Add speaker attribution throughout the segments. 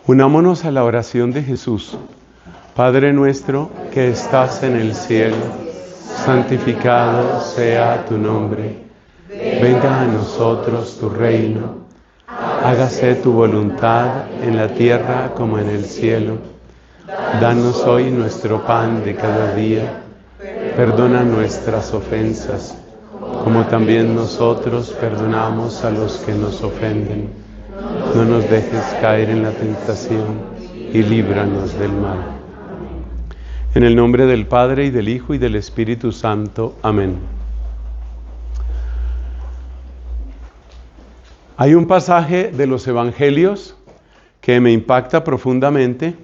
Speaker 1: Unámonos a la oración de Jesús. Padre nuestro que estás en el cielo, santificado sea tu nombre. Venga a nosotros tu reino. Hágase tu voluntad en la tierra como en el cielo. Danos hoy nuestro pan de cada día. Perdona nuestras ofensas, como también nosotros perdonamos a los que nos ofenden. No nos dejes caer en la tentación y líbranos del mal. En el nombre del Padre, y del Hijo, y del Espíritu Santo. Amén. Hay un pasaje de los Evangelios que me impacta profundamente.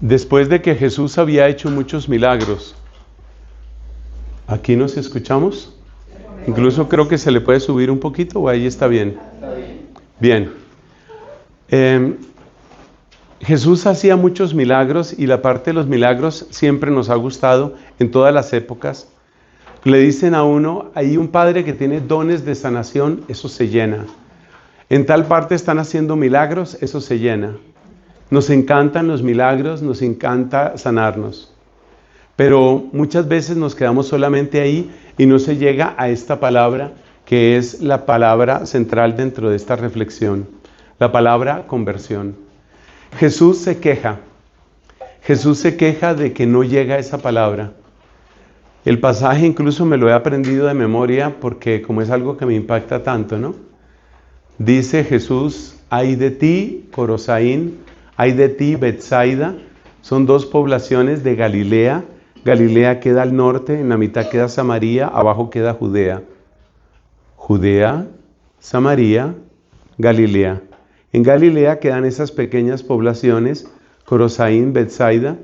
Speaker 1: Después de que Jesús había hecho muchos milagros. ¿Aquí nos escuchamos? Incluso creo que se le puede subir un poquito, o ahí está bien. Bien. Jesús hacía muchos milagros, y la parte de los milagros siempre nos ha gustado en todas las épocas. Le dicen a uno, hay un padre que tiene dones de sanación, eso se llena. En tal parte están haciendo milagros, eso se llena. Nos encantan los milagros, nos encanta sanarnos. Pero muchas veces nos quedamos solamente ahí y no se llega a esta palabra, que es la palabra central dentro de esta reflexión, la palabra conversión. Jesús se queja de que no llega esa palabra. El pasaje incluso me lo he aprendido de memoria porque como es algo que me impacta tanto, ¿no? Dice Jesús, ay de ti, Corosaín, ay de ti, Betsaida. Son dos poblaciones de Galilea. Galilea queda al norte, en la mitad queda Samaria, abajo queda Judea. Judea, Samaria, Galilea. En Galilea quedan esas pequeñas poblaciones, Corosaín, Betsaida.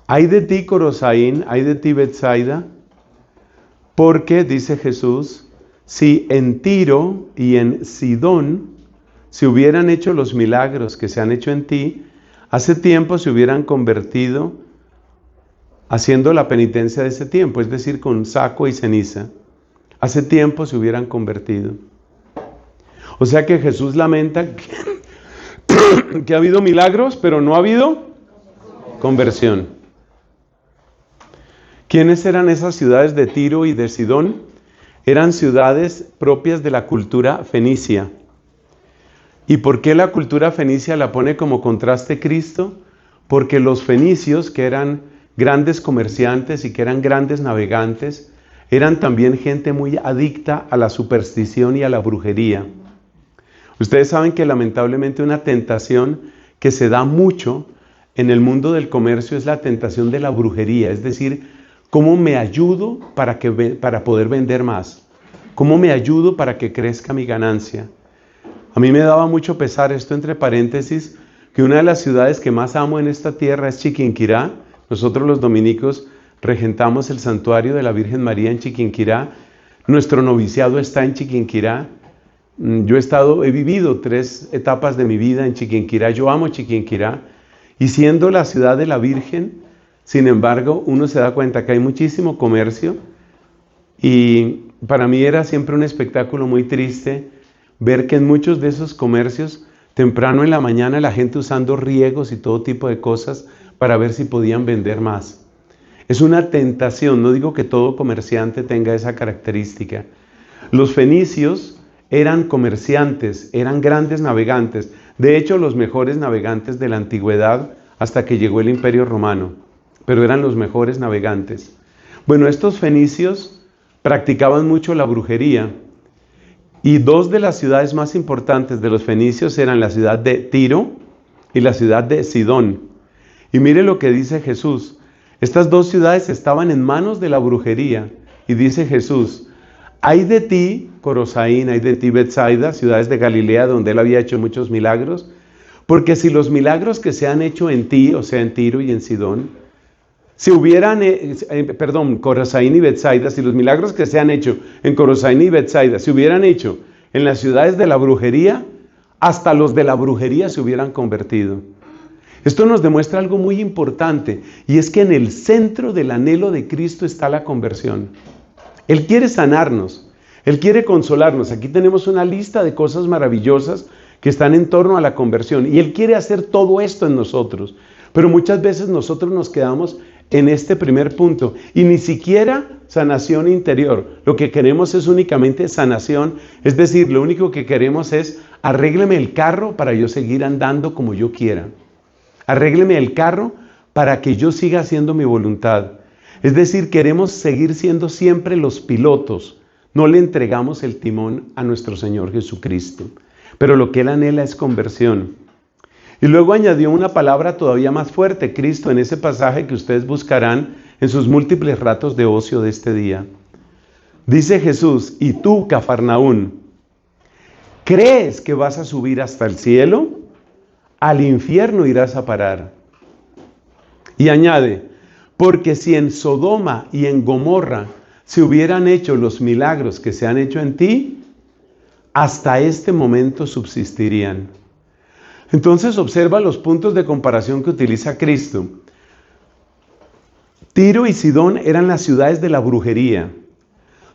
Speaker 1: Ay de ti, Corosaín, ay de ti, Betsaida, porque, dice Jesús, si en Tiro y en Sidón se hubieran hecho los milagros que se han hecho en ti, hace tiempo se hubieran convertido haciendo la penitencia de ese tiempo, es decir, con saco y ceniza. Hace tiempo se hubieran convertido. O sea que Jesús lamenta que ha habido milagros, pero no ha habido conversión. ¿Quiénes eran esas ciudades de Tiro y de Sidón? Eran ciudades propias de la cultura fenicia. ¿Y por qué la cultura fenicia la pone como contraste Cristo? Porque los fenicios, que eran grandes comerciantes y que eran grandes navegantes, eran también gente muy adicta a la superstición y a la brujería. Ustedes saben que lamentablemente una tentación que se da mucho en el mundo del comercio es la tentación de la brujería, es decir, ¿cómo me ayudo para poder vender más? ¿Cómo me ayudo para que crezca mi ganancia? A mí me daba mucho pesar, esto entre paréntesis, que una de las ciudades que más amo en esta tierra es Chiquinquirá. Nosotros los dominicos regentamos el santuario de la Virgen María en Chiquinquirá. Nuestro noviciado está en Chiquinquirá. Yo he vivido 3 etapas de mi vida en Chiquinquirá. Yo amo Chiquinquirá. Y siendo la ciudad de la Virgen, sin embargo, uno se da cuenta que hay muchísimo comercio. Y para mí era siempre un espectáculo muy triste ver que en muchos de esos comercios, temprano en la mañana, la gente usando riegos y todo tipo de cosas para ver si podían vender más. Es una tentación, no digo que todo comerciante tenga esa característica. Los fenicios eran comerciantes, eran grandes navegantes, de hecho los mejores navegantes de la antigüedad hasta que llegó el Imperio Romano, pero eran los mejores navegantes. Bueno, estos fenicios practicaban mucho la brujería y 2 de las ciudades más importantes de los fenicios eran la ciudad de Tiro y la ciudad de Sidón. Y mire lo que dice Jesús. Estas 2 ciudades estaban en manos de la brujería. Y dice Jesús, ay de ti, Corosaín, ay de ti, Betsaida, ciudades de Galilea donde él había hecho muchos milagros. Porque si los milagros que se han hecho en ti, o sea, en Tiro y en Sidón, si hubieran, Corosaín y Betsaida, si los milagros que se han hecho en Corosaín y Betsaida se hubieran hecho en las ciudades de la brujería, hasta los de la brujería se hubieran convertido. Esto nos demuestra algo muy importante, y es que en el centro del anhelo de Cristo está la conversión. Él quiere sanarnos. Él quiere consolarnos. Aquí tenemos una lista de cosas maravillosas que están en torno a la conversión. Y Él quiere hacer todo esto en nosotros. Pero muchas veces nosotros nos quedamos en este primer punto y ni siquiera sanación interior. Lo que queremos es únicamente sanación, es decir, lo único que queremos es arrégleme el carro para yo seguir andando como yo quiera. Arrégleme el carro para que yo siga haciendo mi voluntad. Es decir, queremos seguir siendo siempre los pilotos. No le entregamos el timón a nuestro Señor Jesucristo. Pero lo que Él anhela es conversión. Y luego añadió una palabra todavía más fuerte, Cristo, en ese pasaje que ustedes buscarán en sus múltiples ratos de ocio de este día. Dice Jesús, y tú, Cafarnaún, ¿crees que vas a subir hasta el cielo? Al infierno irás a parar. Y añade, porque si en Sodoma y en Gomorra se hubieran hecho los milagros que se han hecho en ti, hasta este momento subsistirían. Entonces observa los puntos de comparación que utiliza Cristo. Tiro y Sidón eran las ciudades de la brujería.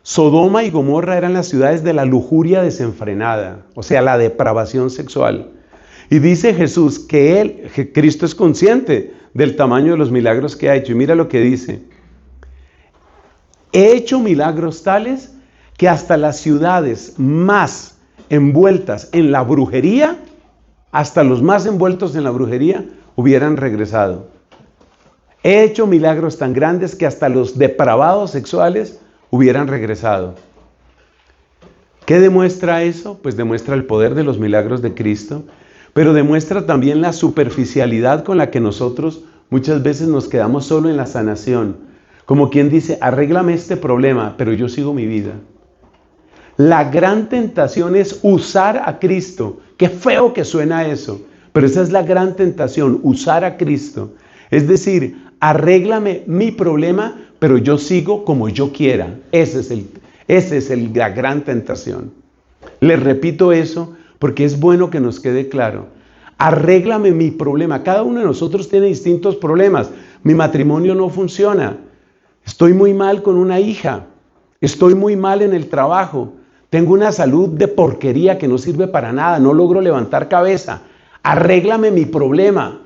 Speaker 1: Sodoma y Gomorra eran las ciudades de la lujuria desenfrenada, o sea, la depravación sexual. Y dice Jesús que Cristo es consciente del tamaño de los milagros que ha hecho. Y mira lo que dice. He hecho milagros tales que hasta las ciudades más envueltas en la brujería, hasta los más envueltos en la brujería, hubieran regresado. He hecho milagros tan grandes que hasta los depravados sexuales hubieran regresado. ¿Qué demuestra eso? Pues demuestra el poder de los milagros de Cristo, pero demuestra también la superficialidad con la que nosotros muchas veces nos quedamos solo en la sanación. Como quien dice, arréglame este problema, pero yo sigo mi vida. La gran tentación es usar a Cristo. Qué feo que suena eso, pero esa es la gran tentación, usar a Cristo. Es decir, arréglame mi problema, pero yo sigo como yo quiera. Esa es la gran tentación. Les repito eso porque es bueno que nos quede claro. Arréglame mi problema. Cada uno de nosotros tiene distintos problemas. Mi matrimonio no funciona. Estoy muy mal con una hija. Estoy muy mal en el trabajo. Tengo una salud de porquería que no sirve para nada. No logro levantar cabeza. Arréglame mi problema.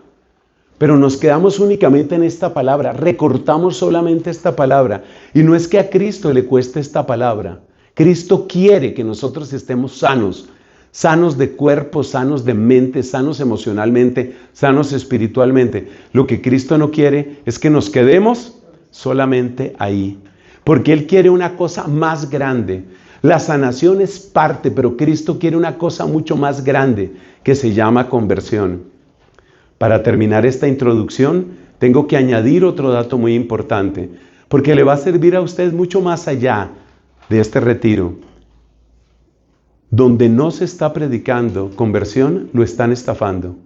Speaker 1: Pero nos quedamos únicamente en esta palabra. Recortamos solamente esta palabra. Y no es que a Cristo le cueste esta palabra. Cristo quiere que nosotros estemos sanos. Sanos de cuerpo, sanos de mente, sanos emocionalmente, sanos espiritualmente. Lo que Cristo no quiere es que nos quedemos solamente ahí. Porque Él quiere una cosa más grande. La sanación es parte, pero Cristo quiere una cosa mucho más grande que se llama conversión. Para terminar esta introducción, tengo que añadir otro dato muy importante, porque le va a servir a usted mucho más allá de este retiro. Donde no se está predicando conversión, lo están estafando.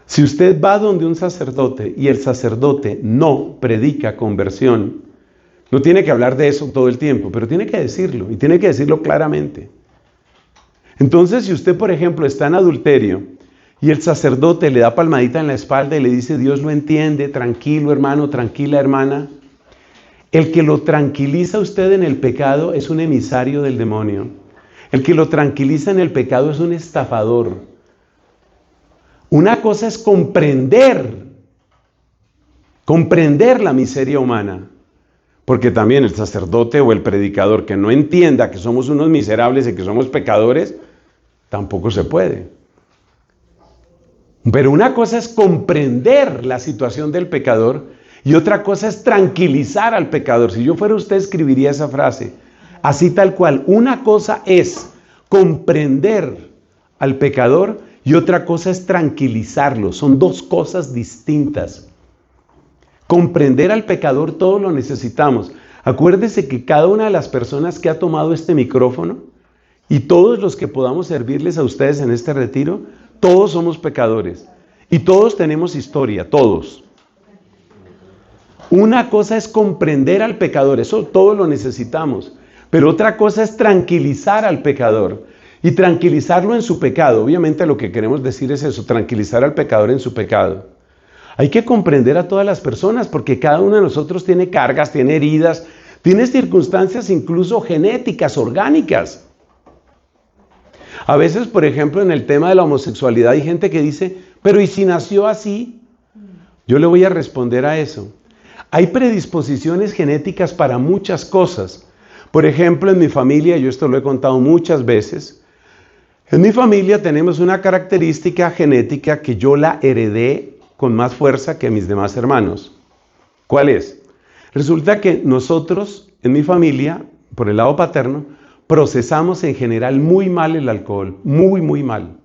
Speaker 1: Si usted va donde un sacerdote y el sacerdote no predica conversión, no tiene que hablar de eso todo el tiempo, pero tiene que decirlo, y tiene que decirlo claramente. Entonces, si usted, por ejemplo, está en adulterio y el sacerdote le da palmadita en la espalda y le dice, Dios lo entiende, tranquilo hermano, tranquila hermana, el que lo tranquiliza a usted en el pecado es un emisario del demonio. El que lo tranquiliza en el pecado es un estafador. Una cosa es comprender la miseria humana. Porque también el sacerdote o el predicador que no entienda que somos unos miserables y que somos pecadores, tampoco se puede. Pero una cosa es comprender la situación del pecador y otra cosa es tranquilizar al pecador. Si yo fuera usted, escribiría esa frase, así tal cual. Una cosa es comprender al pecador y otra cosa es tranquilizarlo. Son dos cosas distintas. Comprender al pecador todo lo necesitamos. Acuérdese que cada una de las personas que ha tomado este micrófono y todos los que podamos servirles a ustedes en este retiro, todos somos pecadores y todos tenemos historia, todos. Una cosa es comprender al pecador, eso todos lo necesitamos, pero otra cosa es tranquilizar al pecador y tranquilizarlo en su pecado. Obviamente lo que queremos decir es eso, tranquilizar al pecador en su pecado. Hay que comprender a todas las personas porque cada uno de nosotros tiene cargas, tiene heridas, Tienes circunstancias incluso genéticas, orgánicas. A veces, por ejemplo, en el tema de la homosexualidad hay gente que dice, pero ¿y si nació así? Yo le voy a responder a eso. Hay predisposiciones genéticas para muchas cosas. Por ejemplo, en mi familia, yo esto lo he contado muchas veces, en mi familia tenemos una característica genética que yo la heredé con más fuerza que mis demás hermanos. ¿Cuál es? Resulta que nosotros, en mi familia, por el lado paterno, procesamos en general muy mal el alcohol, muy, muy mal.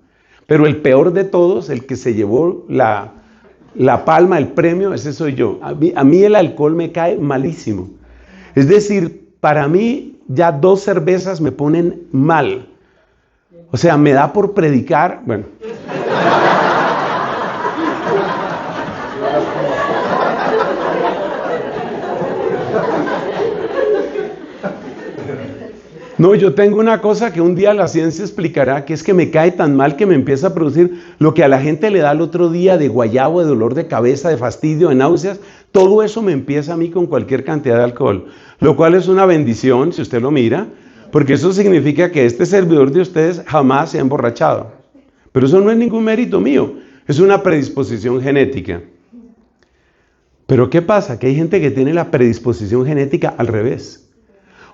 Speaker 1: Pero el peor de todos, el que se llevó la palma, el premio, ese soy yo. A mí el alcohol me cae malísimo. Es decir, para mí ya 2 cervezas me ponen mal. O sea, me da por predicar, bueno. No, yo tengo una cosa que un día la ciencia explicará, que es que me cae tan mal que me empieza a producir lo que a la gente le da el otro día de guayabo, de dolor de cabeza, de fastidio, de náuseas. Todo eso me empieza a mí con cualquier cantidad de alcohol, lo cual es una bendición si usted lo mira, porque eso significa que este servidor de ustedes jamás se ha emborrachado. Pero eso no es ningún mérito mío, es una predisposición genética. Pero ¿qué pasa? Que hay gente que tiene la predisposición genética al revés.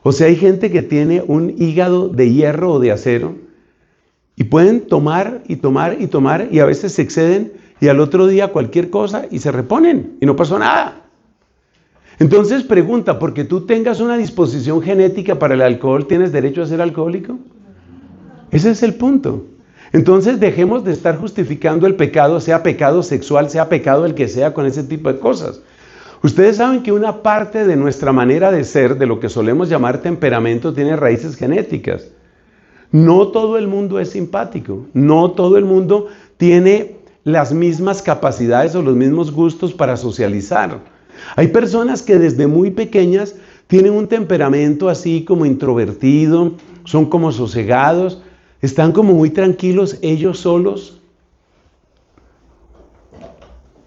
Speaker 1: O sea, hay gente que tiene un hígado de hierro o de acero y pueden tomar y tomar y tomar y a veces se exceden y al otro día cualquier cosa y se reponen y no pasó nada. Entonces pregunta, ¿porque tú tengas una disposición genética para el alcohol, tienes derecho a ser alcohólico? Ese es el punto. Entonces dejemos de estar justificando el pecado, sea pecado sexual, sea pecado el que sea, con ese tipo de cosas. Ustedes saben que una parte de nuestra manera de ser, de lo que solemos llamar temperamento, tiene raíces genéticas. No todo el mundo es simpático, no todo el mundo tiene las mismas capacidades o los mismos gustos para socializar. Hay personas que desde muy pequeñas tienen un temperamento así como introvertido, son como sosegados, están como muy tranquilos ellos solos.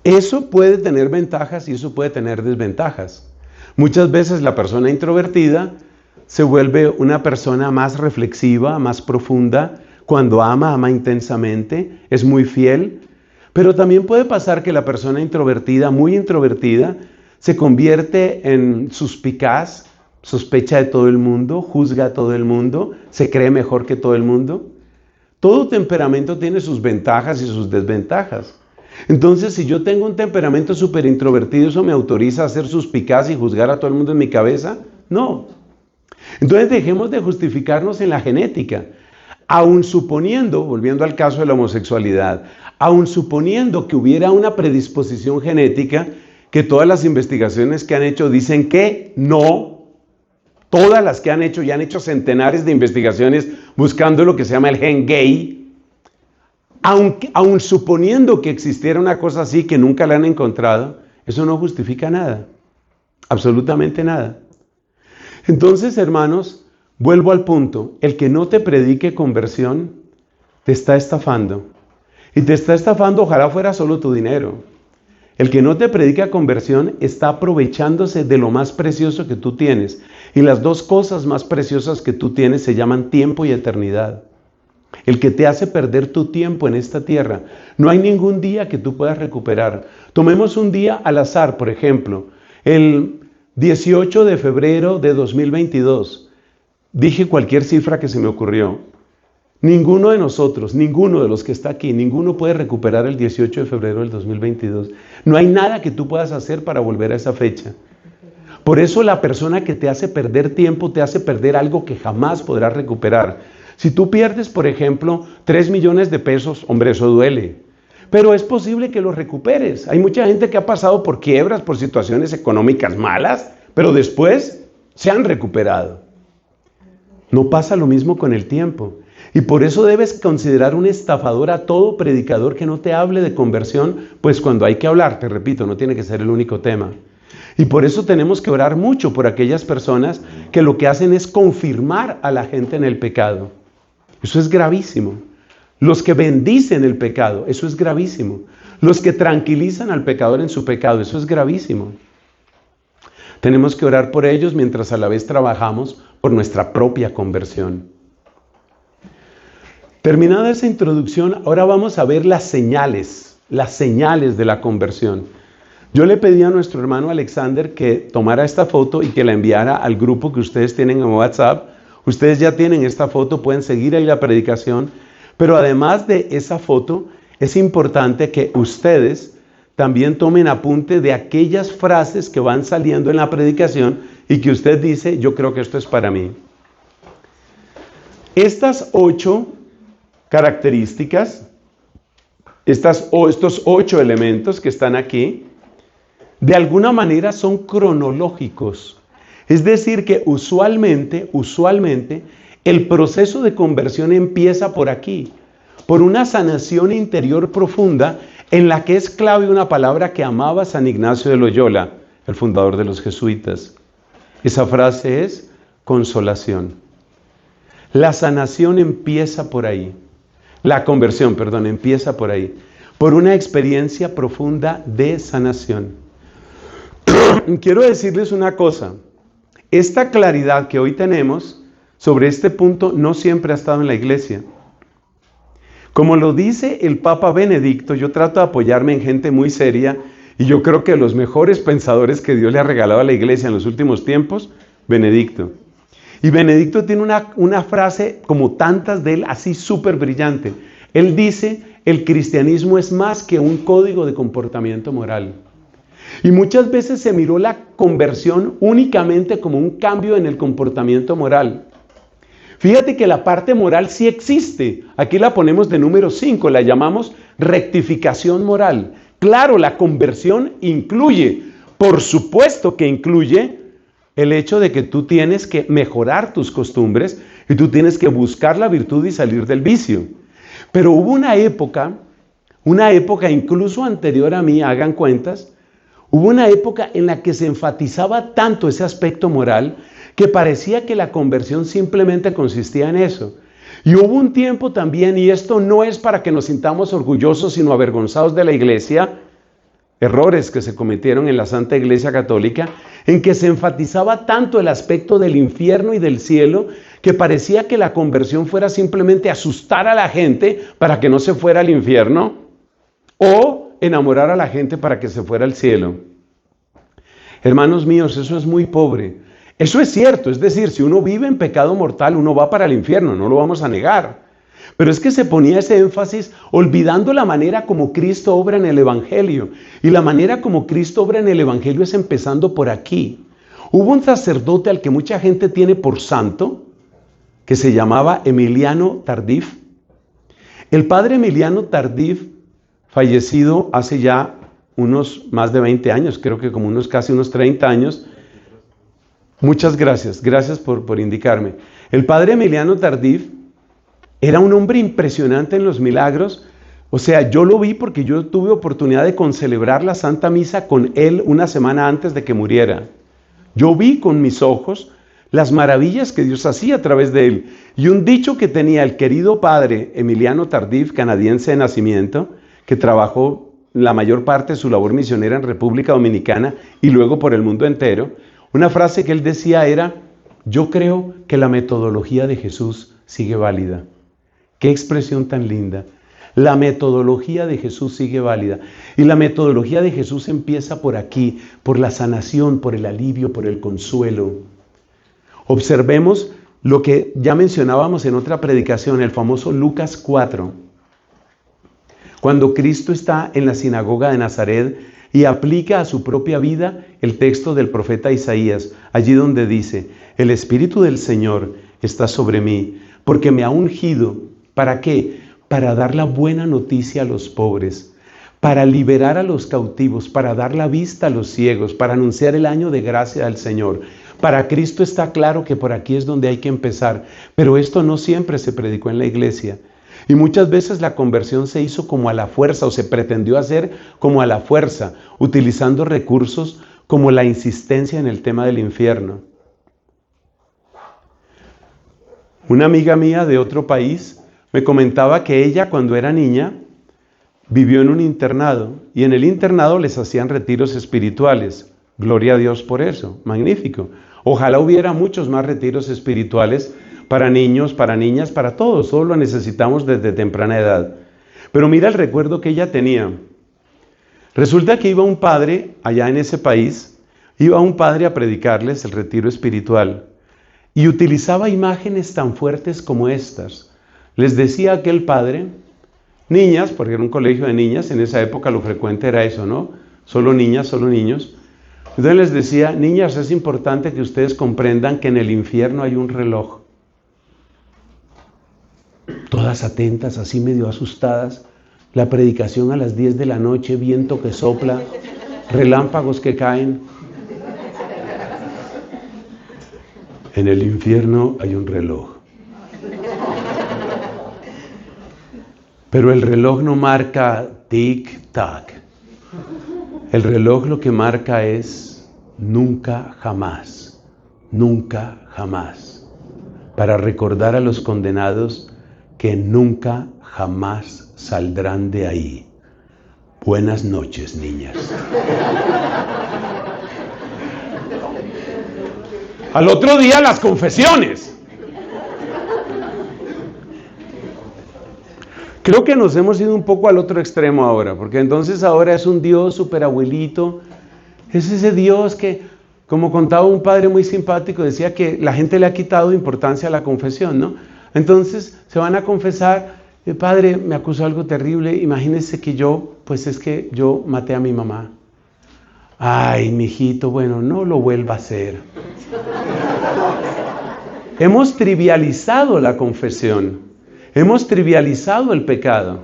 Speaker 1: Eso puede tener ventajas y eso puede tener desventajas. Muchas veces la persona introvertida se vuelve una persona más reflexiva, más profunda. Cuando ama, ama intensamente, es muy fiel. Pero también puede pasar que la persona introvertida, muy introvertida, se convierte en suspicaz, sospecha de todo el mundo, juzga a todo el mundo, se cree mejor que todo el mundo. Todo temperamento tiene sus ventajas y sus desventajas. Entonces, si yo tengo un temperamento súper introvertido, ¿eso me autoriza a ser suspicaz y juzgar a todo el mundo en mi cabeza? No. Entonces, dejemos de justificarnos en la genética. Aun suponiendo, volviendo al caso de la homosexualidad, aun suponiendo que hubiera una predisposición genética, que todas las investigaciones que han hecho dicen que no, todas las que han hecho, y han hecho centenares de investigaciones buscando lo que se llama el gen gay, aun suponiendo que existiera una cosa así que nunca la han encontrado, eso no justifica nada, absolutamente nada. Entonces, hermanos, vuelvo al punto, el que no te predique conversión te está estafando, y te está estafando, ojalá fuera solo tu dinero. El que no te predica conversión está aprovechándose de lo más precioso que tú tienes. Y las 2 cosas más preciosas que tú tienes se llaman tiempo y eternidad. El que te hace perder tu tiempo en esta tierra. No hay ningún día que tú puedas recuperar. Tomemos un día al azar, por ejemplo. El 18 de febrero de 2022. Dije cualquier cifra que se me ocurrió. Ninguno de nosotros, ninguno de los que está aquí, ninguno puede recuperar el 18 de febrero del 2022. No hay nada que tú puedas hacer para volver a esa fecha. Por eso la persona que te hace perder tiempo, te hace perder algo que jamás podrás recuperar. Si tú pierdes, por ejemplo, 3 millones de pesos, hombre, eso duele. Pero es posible que lo recuperes. Hay mucha gente que ha pasado por quiebras, por situaciones económicas malas, pero después se han recuperado. No pasa lo mismo con el tiempo. Y por eso debes considerar un estafador a todo predicador que no te hable de conversión, pues cuando hay que hablar, te repito, no tiene que ser el único tema. Y por eso tenemos que orar mucho por aquellas personas que lo que hacen es confirmar a la gente en el pecado. Eso es gravísimo. Los que bendicen el pecado, eso es gravísimo. Los que tranquilizan al pecador en su pecado, eso es gravísimo. Tenemos que orar por ellos mientras a la vez trabajamos por nuestra propia conversión. Terminada esa introducción, ahora vamos a ver las señales de la conversión. Yo le pedí a nuestro hermano Alexander que tomara esta foto y que la enviara al grupo que ustedes tienen en WhatsApp. Ustedes ya tienen esta foto, pueden seguir ahí la predicación. Pero además de esa foto, es importante que ustedes también tomen apunte de aquellas frases que van saliendo en la predicación y que usted dice, yo creo que esto es para mí. Estas 8 características, estos 8 elementos que están aquí, de alguna manera son cronológicos. Es decir, que usualmente, el proceso de conversión empieza por aquí, por una sanación interior profunda en la que es clave una palabra que amaba San Ignacio de Loyola, el fundador de los jesuitas. Esa frase es consolación. La sanación empieza por ahí. La conversión, empieza por ahí. Por una experiencia profunda de sanación. Quiero decirles una cosa. Esta claridad que hoy tenemos sobre este punto no siempre ha estado en la iglesia. Como lo dice el Papa Benedicto, yo trato de apoyarme en gente muy seria y yo creo que los mejores pensadores que Dios le ha regalado a la iglesia en los últimos tiempos, Benedicto. Y Benedicto tiene una frase como tantas de él, así súper brillante. Él dice, el cristianismo es más que un código de comportamiento moral. Y muchas veces se miró la conversión únicamente como un cambio en el comportamiento moral. Fíjate que la parte moral sí existe. Aquí la ponemos de número 5, la llamamos rectificación moral. Claro, la conversión incluye, por supuesto que incluye el hecho de que tú tienes que mejorar tus costumbres y tú tienes que buscar la virtud y salir del vicio. Pero hubo una época incluso anterior a mí, hagan cuentas, hubo una época en la que se enfatizaba tanto ese aspecto moral que parecía que la conversión simplemente consistía en eso. Y hubo un tiempo también, y esto no es para que nos sintamos orgullosos sino avergonzados de la iglesia, errores que se cometieron en la Santa Iglesia Católica, en que se enfatizaba tanto el aspecto del infierno y del cielo, que parecía que la conversión fuera simplemente asustar a la gente para que no se fuera al infierno, o enamorar a la gente para que se fuera al cielo. Hermanos míos, eso es muy pobre. Eso es cierto, es decir, si uno vive en pecado mortal, uno va para el infierno, no lo vamos a negar. Pero es que se ponía ese énfasis olvidando la manera como Cristo obra en el Evangelio. Y la manera como Cristo obra en el Evangelio es empezando por aquí. Hubo un sacerdote al que mucha gente tiene por santo, que se llamaba Emiliano Tardif. El padre Emiliano Tardif, fallecido hace ya unos más de 20 años, creo que como casi unos 30 años. Muchas gracias por indicarme. El padre Emiliano Tardif era un hombre impresionante en los milagros. O sea, yo lo vi porque yo tuve oportunidad de concelebrar la Santa Misa con él una semana antes de que muriera. Yo vi con mis ojos las maravillas que Dios hacía a través de él. Y un dicho que tenía el querido padre Emiliano Tardif, canadiense de nacimiento, que trabajó la mayor parte de su labor misionera en República Dominicana y luego por el mundo entero. Una frase que él decía era, yo creo que la metodología de Jesús sigue válida. Qué expresión tan linda. La metodología de Jesús sigue válida. Y la metodología de Jesús empieza por aquí, por la sanación, por el alivio, por el consuelo. Observemos lo que ya mencionábamos en otra predicación, el famoso Lucas 4. Cuando Cristo está en la sinagoga de Nazaret y aplica a su propia vida el texto del profeta Isaías, allí donde dice, el Espíritu del Señor está sobre mí, porque me ha ungido. ¿Para qué? Para dar la buena noticia a los pobres, para liberar a los cautivos, para dar la vista a los ciegos, para anunciar el año de gracia del Señor. Para Cristo está claro que por aquí es donde hay que empezar, pero esto no siempre se predicó en la iglesia. Y muchas veces la conversión se hizo como a la fuerza, o se pretendió hacer como a la fuerza, utilizando recursos como la insistencia en el tema del infierno. Una amiga mía de otro país me comentaba que ella, cuando era niña, vivió en un internado, y en el internado les hacían retiros espirituales. Gloria a Dios por eso, magnífico. Ojalá hubiera muchos más retiros espirituales para niños, para niñas, para todos. Todos lo necesitamos desde temprana edad. Pero mira el recuerdo que ella tenía. Resulta que iba un padre allá en ese país, iba un padre a predicarles el retiro espiritual y utilizaba imágenes tan fuertes como estas. Les decía aquel padre, niñas, porque era un colegio de niñas, en esa época lo frecuente era eso, ¿no? Solo niñas, solo niños. Entonces les decía, niñas, es importante que ustedes comprendan que en el infierno hay un reloj. Todas atentas, así medio asustadas. La predicación a las 10 de la noche, viento que sopla, relámpagos que caen. En el infierno hay un reloj. Pero el reloj no marca tic-tac. El reloj lo que marca es nunca jamás, nunca jamás. Para recordar a los condenados que nunca jamás saldrán de ahí. Buenas noches, niñas. Al otro día las confesiones. Creo que nos hemos ido un poco al otro extremo ahora, porque entonces ahora es un Dios súper abuelito. Es ese Dios que, como contaba un padre muy simpático, decía que la gente le ha quitado importancia a la confesión, ¿no? Entonces se van a confesar, padre, me acusó algo terrible, imagínese que yo maté a mi mamá. Ay, mijito, bueno, no lo vuelva a hacer. Hemos trivializado la confesión. Hemos trivializado el pecado.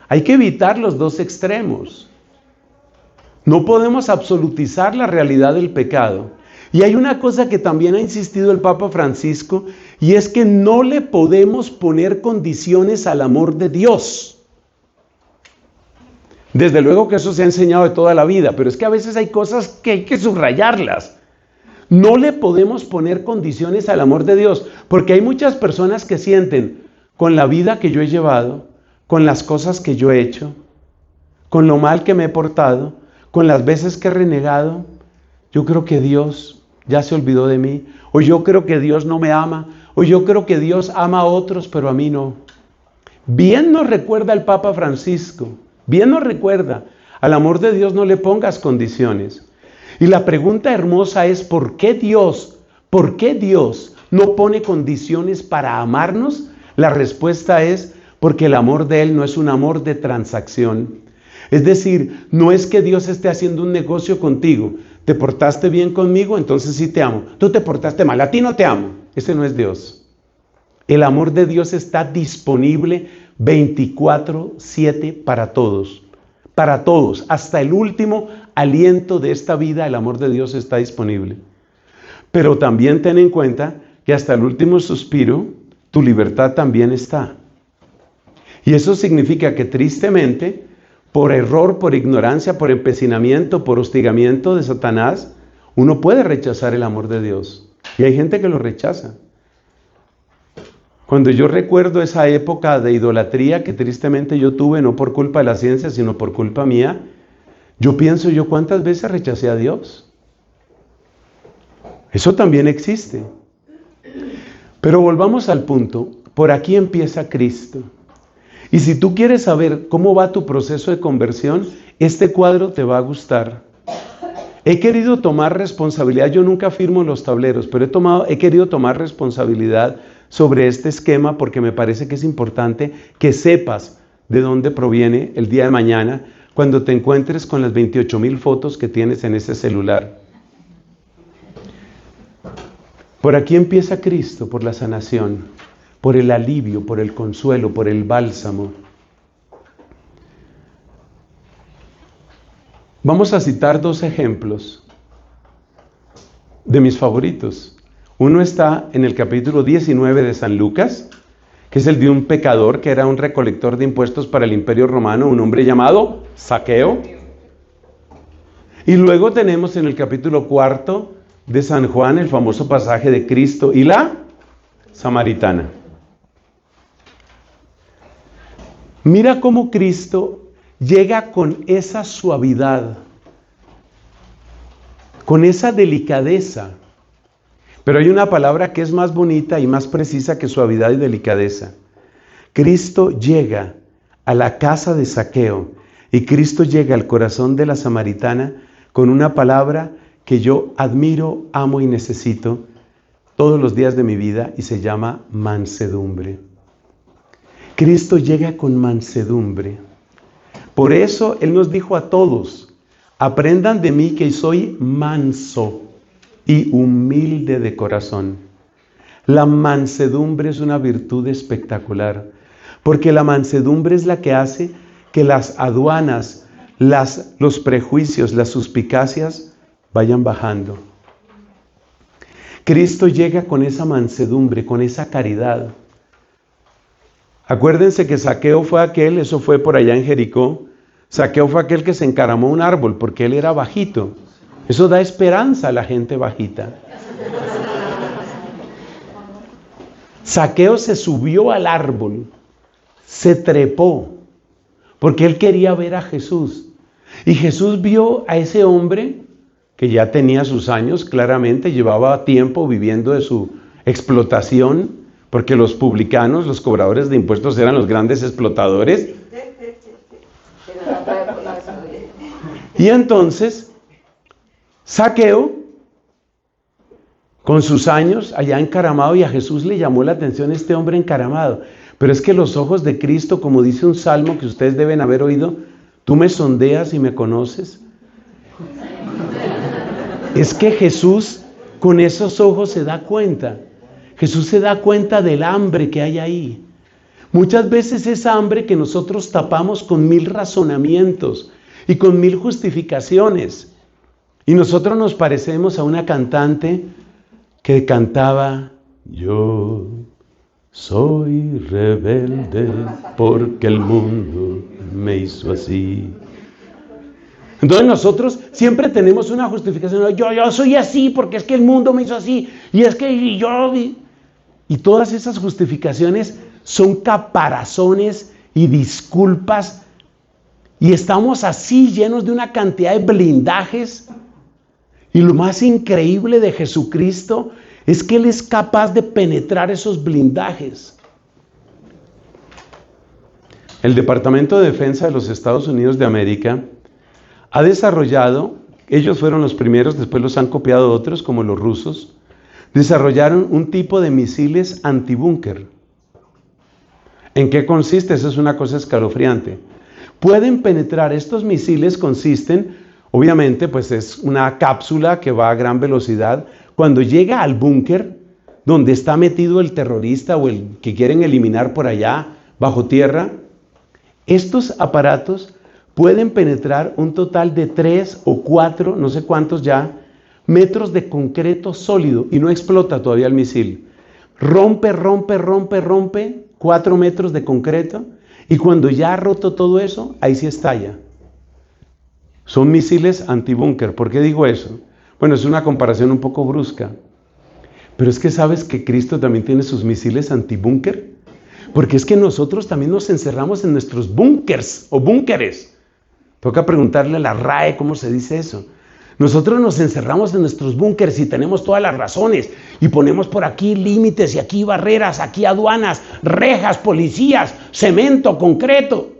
Speaker 1: Hay que evitar los dos extremos. No podemos absolutizar la realidad del pecado. Y hay una cosa que también ha insistido el Papa Francisco, y es que no le podemos poner condiciones al amor de Dios. Desde luego que eso se ha enseñado de toda la vida, pero es que a veces hay cosas que hay que subrayarlas. No le podemos poner condiciones al amor de Dios, porque hay muchas personas que sienten, con la vida que yo he llevado, con las cosas que yo he hecho, con lo mal que me he portado, con las veces que he renegado, yo creo que Dios ya se olvidó de mí, o yo creo que Dios no me ama, o yo creo que Dios ama a otros, pero a mí no. Bien nos recuerda el Papa Francisco, bien nos recuerda, al amor de Dios no le pongas condiciones. Y la pregunta hermosa es, ¿por qué Dios no pone condiciones para amarnos? La respuesta es porque el amor de Él no es un amor de transacción. Es decir, no es que Dios esté haciendo un negocio contigo. Te portaste bien conmigo, entonces sí te amo. Tú te portaste mal, a ti no te amo. Ese no es Dios. El amor de Dios está disponible 24/7 para todos. Para todos. Hasta el último aliento de esta vida, el amor de Dios está disponible. Pero también ten en cuenta que hasta el último suspiro, tu libertad también está. Y eso significa que tristemente, por error, por ignorancia, por empecinamiento, por hostigamiento de Satanás, uno puede rechazar el amor de Dios. Y hay gente que lo rechaza. Cuando yo recuerdo esa época de idolatría que tristemente yo tuve, no por culpa de la ciencia, sino por culpa mía, yo pienso, ¿yo cuántas veces rechacé a Dios? Eso también existe. Pero volvamos al punto, por aquí empieza Cristo. Y si tú quieres saber cómo va tu proceso de conversión, este cuadro te va a gustar. He querido tomar responsabilidad, yo nunca firmo los tableros, pero he querido tomar responsabilidad sobre este esquema porque me parece que es importante que sepas de dónde proviene el día de mañana cuando te encuentres con las 28,000 fotos que tienes en ese celular. Por aquí empieza Cristo, por la sanación, por el alivio, por el consuelo, por el bálsamo. Vamos a citar 2 ejemplos de mis favoritos. Uno está en el capítulo 19 de San Lucas, que es el de un pecador que era un recolector de impuestos para el Imperio Romano, un hombre llamado Zaqueo. Y luego tenemos en el capítulo 4 de San Juan el famoso pasaje de Cristo y la samaritana. Mira cómo Cristo llega con esa suavidad, con esa delicadeza. Pero hay una palabra que es más bonita y más precisa que suavidad y delicadeza. Cristo llega a la casa de Zaqueo y Cristo llega al corazón de la samaritana con una palabra que yo admiro, amo y necesito todos los días de mi vida, y se llama mansedumbre. Cristo llega con mansedumbre. Por eso Él nos dijo a todos: aprendan de mí que soy manso y humilde de corazón. La mansedumbre es una virtud espectacular, porque la mansedumbre es la que hace que las aduanas, los prejuicios, las suspicacias vayan bajando. Cristo llega con esa mansedumbre, con esa caridad. Acuérdense que Zaqueo fue aquel, eso fue por allá en Jericó, Zaqueo fue aquel que se encaramó a un árbol porque él era bajito. Eso da esperanza a la gente bajita. Zaqueo se subió al árbol, se trepó, porque él quería ver a Jesús. Y Jesús vio a ese hombre que ya tenía sus años, claramente, llevaba tiempo viviendo de su explotación, porque los publicanos, los cobradores de impuestos, eran los grandes explotadores. Y entonces, Zaqueo, con sus años, allá encaramado, y a Jesús le llamó la atención este hombre encaramado. Pero es que los ojos de Cristo, como dice un salmo que ustedes deben haber oído, tú me sondeas y me conoces. Es que Jesús con esos ojos se da cuenta. Jesús se da cuenta del hambre que hay ahí. Muchas veces esa hambre que nosotros tapamos con 1000 razonamientos y con 1000 justificaciones. Y nosotros nos parecemos a una cantante que cantaba: yo soy rebelde porque el mundo me hizo así. Entonces nosotros siempre tenemos una justificación: yo soy así porque es que el mundo me hizo así, y es que yo... Y todas esas justificaciones son caparazones y disculpas, y estamos así llenos de una cantidad de blindajes. Y lo más increíble de Jesucristo es que Él es capaz de penetrar esos blindajes. El Departamento de Defensa de los Estados Unidos de América ha desarrollado, ellos fueron los primeros, después los han copiado otros como los rusos, desarrollaron un tipo de misiles antibúnker. ¿En qué consiste? Eso es una cosa escalofriante. Pueden penetrar, estos misiles consisten, obviamente, pues es una cápsula que va a gran velocidad. Cuando llega al búnker, donde está metido el terrorista o el que quieren eliminar por allá, bajo tierra, estos aparatos pueden penetrar un total de 3 o 4, no sé cuántos ya, metros de concreto sólido, y no explota todavía el misil. Rompe 4 metros de concreto, y cuando ya ha roto todo eso, ahí sí estalla. Son misiles antibúnker. ¿Por qué digo eso? Bueno, es una comparación un poco brusca, pero es que sabes que Cristo también tiene sus misiles antibúnker, porque es que nosotros también nos encerramos en nuestros búnkers o búnkeres. Toca preguntarle a la RAE cómo se dice eso. Nosotros nos encerramos en nuestros búnkers y tenemos todas las razones y ponemos por aquí límites y aquí barreras, aquí aduanas, rejas, policías, cemento, concreto.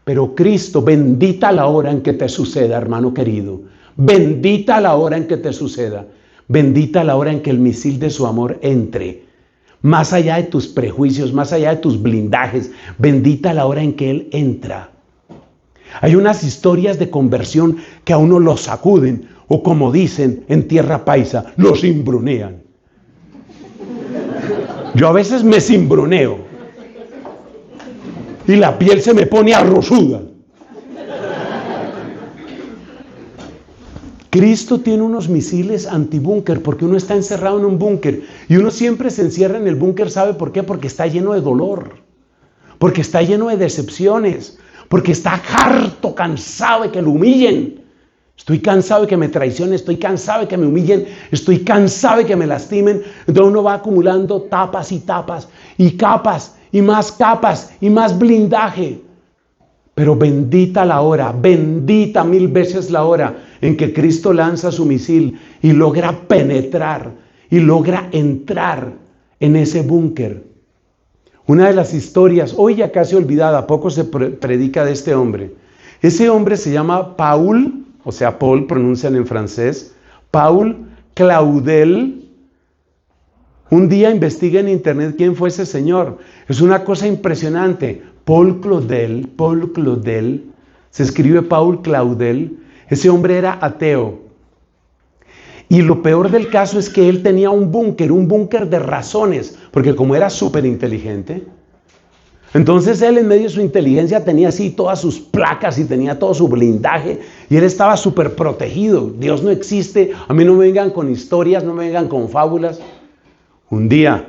Speaker 1: Pero Cristo, bendita la hora en que te suceda, hermano querido. Bendita la hora en que te suceda. Bendita la hora en que el misil de su amor entre. Más allá de tus prejuicios, más allá de tus blindajes. Bendita la hora en que Él entra. Hay unas historias de conversión que a uno lo sacuden, o como dicen en tierra paisa, lo cimbronean. Yo a veces me cimbroneo y la piel se me pone arrozuda. Cristo tiene unos misiles antibúnker porque uno está encerrado en un búnker y uno siempre se encierra en el búnker. ¿Sabe por qué? Porque está lleno de dolor, porque está lleno de decepciones, porque está harto, cansado de que lo humillen. Estoy cansado de que me traicionen, estoy cansado de que me humillen, estoy cansado de que me lastimen. Entonces uno va acumulando tapas y tapas y capas y más blindaje. Pero bendita la hora, bendita 1000 veces la hora en que Cristo lanza su misil y logra penetrar y logra entrar en ese búnker. Una de las historias, hoy ya casi olvidada, poco se predica de este hombre. Ese hombre se llama Paul, o sea, Paul pronuncian en francés, Paul Claudel. Un día investiga en internet quién fue ese señor. Es una cosa impresionante. Paul Claudel, se escribe Paul Claudel. Ese hombre era ateo. Y lo peor del caso es que él tenía un búnker de razones, porque como era súper inteligente, entonces él en medio de su inteligencia tenía así todas sus placas y tenía todo su blindaje y él estaba súper protegido. Dios no existe, a mí no me vengan con historias, no me vengan con fábulas. Un día,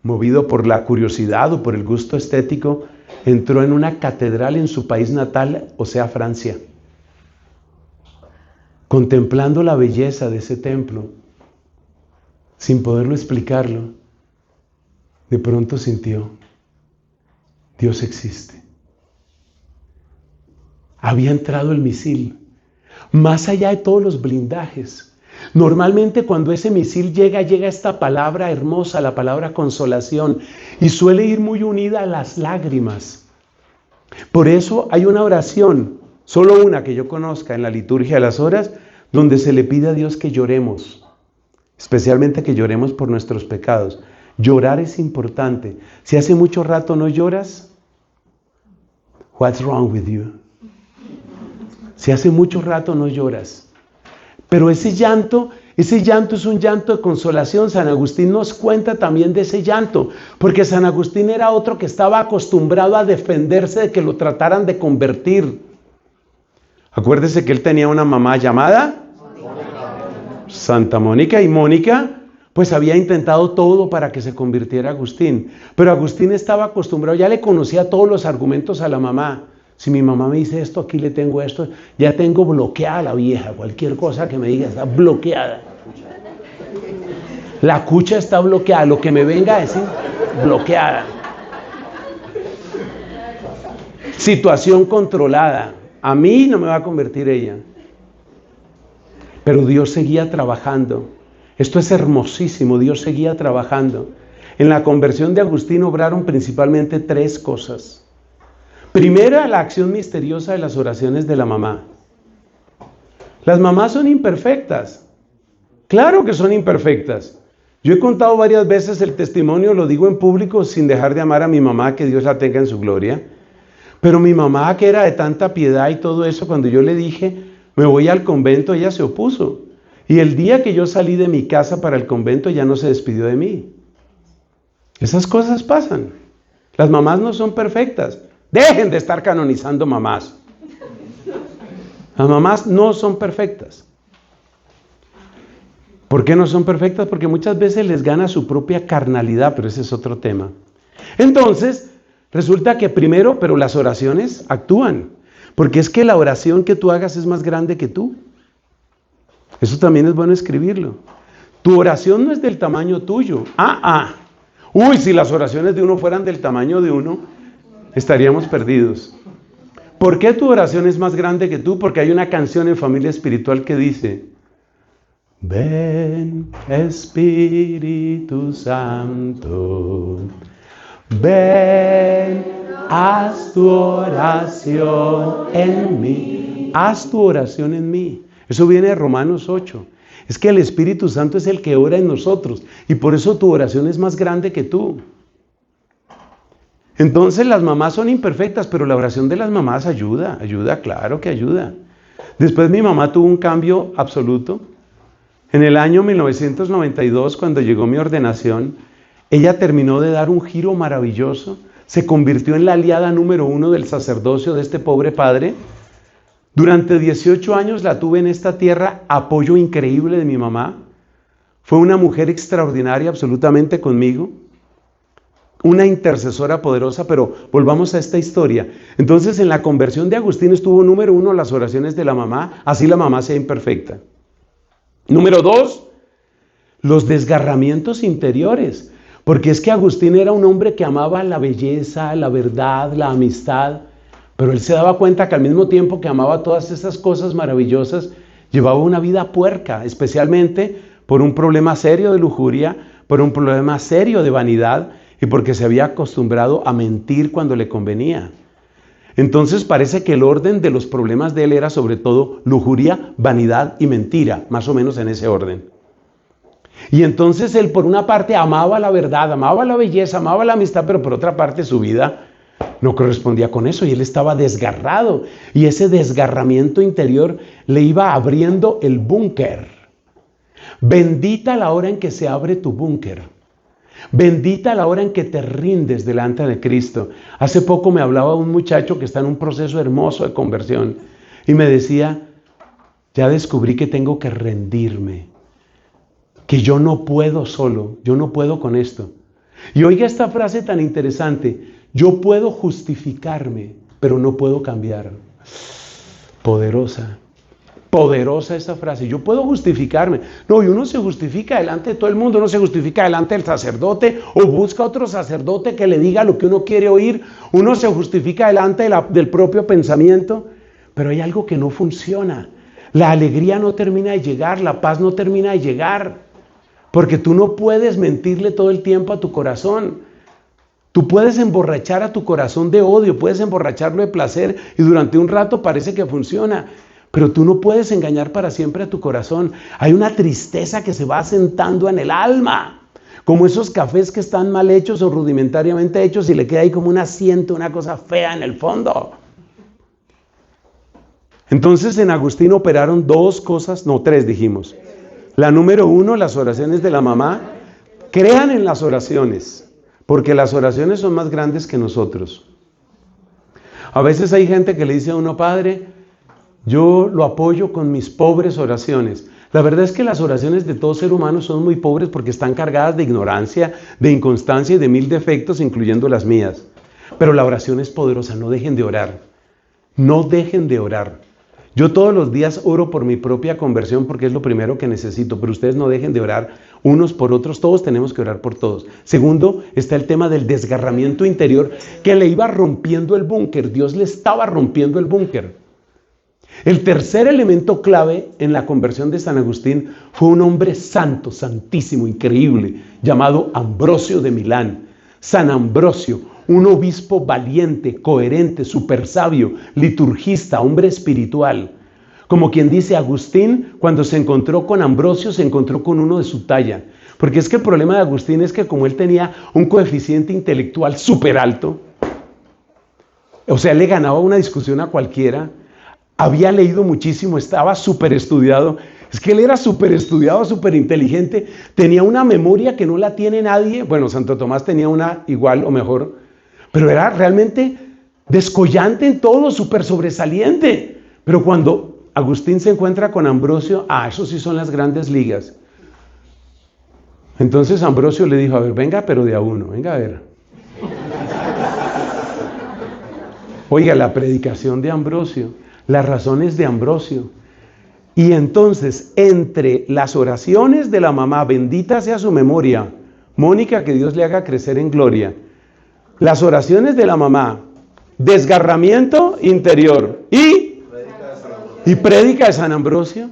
Speaker 1: movido por la curiosidad o por el gusto estético, entró en una catedral en su país natal, o sea, Francia. Contemplando la belleza de ese templo, sin poderlo explicarlo, de pronto sintió: Dios existe. Había entrado el misil, más allá de todos los blindajes. Normalmente cuando ese misil llega esta palabra hermosa, la palabra consolación, y suele ir muy unida a las lágrimas. Por eso hay una oración, solo una que yo conozca en la liturgia de las horas, donde se le pide a Dios que lloremos, especialmente que lloremos por nuestros pecados. Llorar es importante. Si hace mucho rato no lloras, what's wrong with you? Si hace mucho rato no lloras. Pero ese llanto es un llanto de consolación. San Agustín nos cuenta también de ese llanto, porque San Agustín era otro que estaba acostumbrado a defenderse de que lo trataran de convertir. Acuérdese que él tenía una mamá llamada Santa Mónica, y Mónica pues había intentado todo para que se convirtiera Agustín, pero Agustín estaba acostumbrado, ya le conocía todos los argumentos a la mamá. Si mi mamá me dice esto, aquí le tengo esto, ya tengo bloqueada a la vieja, cualquier cosa que me diga está bloqueada. La cucha está bloqueada, lo que me venga a decir, bloqueada. Situación controlada, a mí no me va a convertir ella. Pero Dios seguía trabajando. Esto es hermosísimo, Dios seguía trabajando. En la conversión de Agustín obraron principalmente 3 cosas. Primera, la acción misteriosa de las oraciones de la mamá. Las mamás son imperfectas. Claro que son imperfectas. Yo he contado varias veces el testimonio, lo digo en público sin dejar de amar a mi mamá, que Dios la tenga en su gloria. Pero mi mamá, que era de tanta piedad y todo eso, cuando yo le dije, me voy al convento, ella se opuso. Y el día que yo salí de mi casa para el convento, ya no se despidió de mí. Esas cosas pasan. Las mamás no son perfectas. Dejen de estar canonizando mamás. Las mamás no son perfectas. ¿Por qué no son perfectas? Porque muchas veces les gana su propia carnalidad, pero ese es otro tema. Entonces, resulta que primero, pero las oraciones actúan. Porque es que la oración que tú hagas es más grande que tú. Eso también es bueno escribirlo. Tu oración no es del tamaño tuyo. Uy, si las oraciones de uno fueran del tamaño de uno, estaríamos perdidos. ¿Por qué tu oración es más grande que tú? Porque hay una canción en Familia Espiritual que dice: ven, Espíritu Santo, ven, haz tu oración en mí. Haz tu oración en mí. Eso viene de Romanos 8. Es que el Espíritu Santo es el que ora en nosotros y por eso tu oración es más grande que tú. Entonces las mamás son imperfectas, pero la oración de las mamás ayuda, claro que ayuda. Después mi mamá tuvo un cambio absoluto. En el año 1992, cuando llegó mi ordenación, ella terminó de dar un giro maravilloso, se convirtió en la aliada número 1 del sacerdocio de este pobre padre. Durante 18 años la tuve en esta tierra, apoyo increíble de mi mamá. Fue una mujer extraordinaria absolutamente conmigo. Una intercesora poderosa, pero volvamos a esta historia. Entonces en la conversión de Agustín estuvo número 1 las oraciones de la mamá, así la mamá sea imperfecta. Número 2, los desgarramientos interiores, porque es que Agustín era un hombre que amaba la belleza, la verdad, la amistad, pero él se daba cuenta que al mismo tiempo que amaba todas esas cosas maravillosas, Llevaba una vida puerca, especialmente por un problema serio de lujuria, por un problema serio de vanidad y porque se había acostumbrado a mentir cuando le convenía. Entonces parece que el orden de los problemas de él era sobre todo lujuria, vanidad y mentira, más o menos en ese orden. Y entonces él por una parte amaba la verdad, amaba la belleza, amaba la amistad, pero por otra parte su vida no correspondía con eso y él estaba desgarrado. Y ese desgarramiento interior le iba abriendo el búnker. Bendita la hora en que se abre tu búnker. Bendita la hora en que te rindes delante de Cristo. Hace poco me hablaba un muchacho que está en un proceso hermoso de conversión y me decía, ya descubrí que tengo que rendirme, que yo no puedo solo, yo no puedo con esto. Y oiga esta frase tan interesante, yo puedo justificarme, pero no puedo cambiar. Poderosa. Poderosa esta frase, yo puedo justificarme. No, y uno se justifica delante de todo el mundo, uno se justifica delante del sacerdote o busca otro sacerdote que le diga lo que uno quiere oír, uno se justifica delante del propio pensamiento, pero hay algo que no funciona. La alegría no termina de llegar, la paz no termina de llegar, porque tú no puedes mentirle todo el tiempo a tu corazón. Tú puedes emborrachar a tu corazón de odio, puedes emborracharlo de placer y durante un rato parece que funciona. Pero tú no puedes engañar para siempre a tu corazón. Hay una tristeza que se va asentando en el alma. Como esos cafés que están mal hechos o rudimentariamente hechos y le queda ahí como un asiento, una cosa fea en el fondo. Entonces en Agustín operaron tres dijimos. La número 1, las oraciones de la mamá. Crean en las oraciones, porque las oraciones son más grandes que nosotros. A veces hay gente que le dice a uno, Padre, yo lo apoyo con mis pobres oraciones. La verdad es que las oraciones de todo ser humano son muy pobres porque están cargadas de ignorancia, de inconstancia y de 1000 defectos, incluyendo las mías. Pero la oración es poderosa, no dejen de orar. No dejen de orar. Yo todos los días oro por mi propia conversión porque es lo primero que necesito, pero ustedes no dejen de orar unos por otros, todos tenemos que orar por todos. Segundo, está el tema del desgarramiento interior que le iba rompiendo el búnker, Dios le estaba rompiendo el búnker. El tercer elemento clave en la conversión de San Agustín fue un hombre santo, santísimo, increíble, llamado Ambrosio de Milán. San Ambrosio, un obispo valiente, coherente, súper sabio, liturgista, hombre espiritual. Como quien dice, Agustín, cuando se encontró con Ambrosio, se encontró con uno de su talla. Porque es que el problema de Agustín es que como él tenía un coeficiente intelectual súper alto, o sea, le ganaba una discusión a cualquiera, había leído muchísimo, estaba súper estudiado. Es que él era súper estudiado, súper inteligente, tenía una memoria que no la tiene nadie. Bueno, Santo Tomás tenía una igual o mejor, pero era realmente descollante en todo, súper sobresaliente. Pero cuando Agustín se encuentra con Ambrosio, eso sí son las grandes ligas. Entonces Ambrosio le dijo, a ver, venga, pero de a uno, venga a ver. Oiga, la predicación de Ambrosio, las razones de Ambrosio. Y entonces, entre las oraciones de la mamá, bendita sea su memoria, Mónica, que Dios le haga crecer en gloria, las oraciones de la mamá, desgarramiento interior y prédica de San Ambrosio,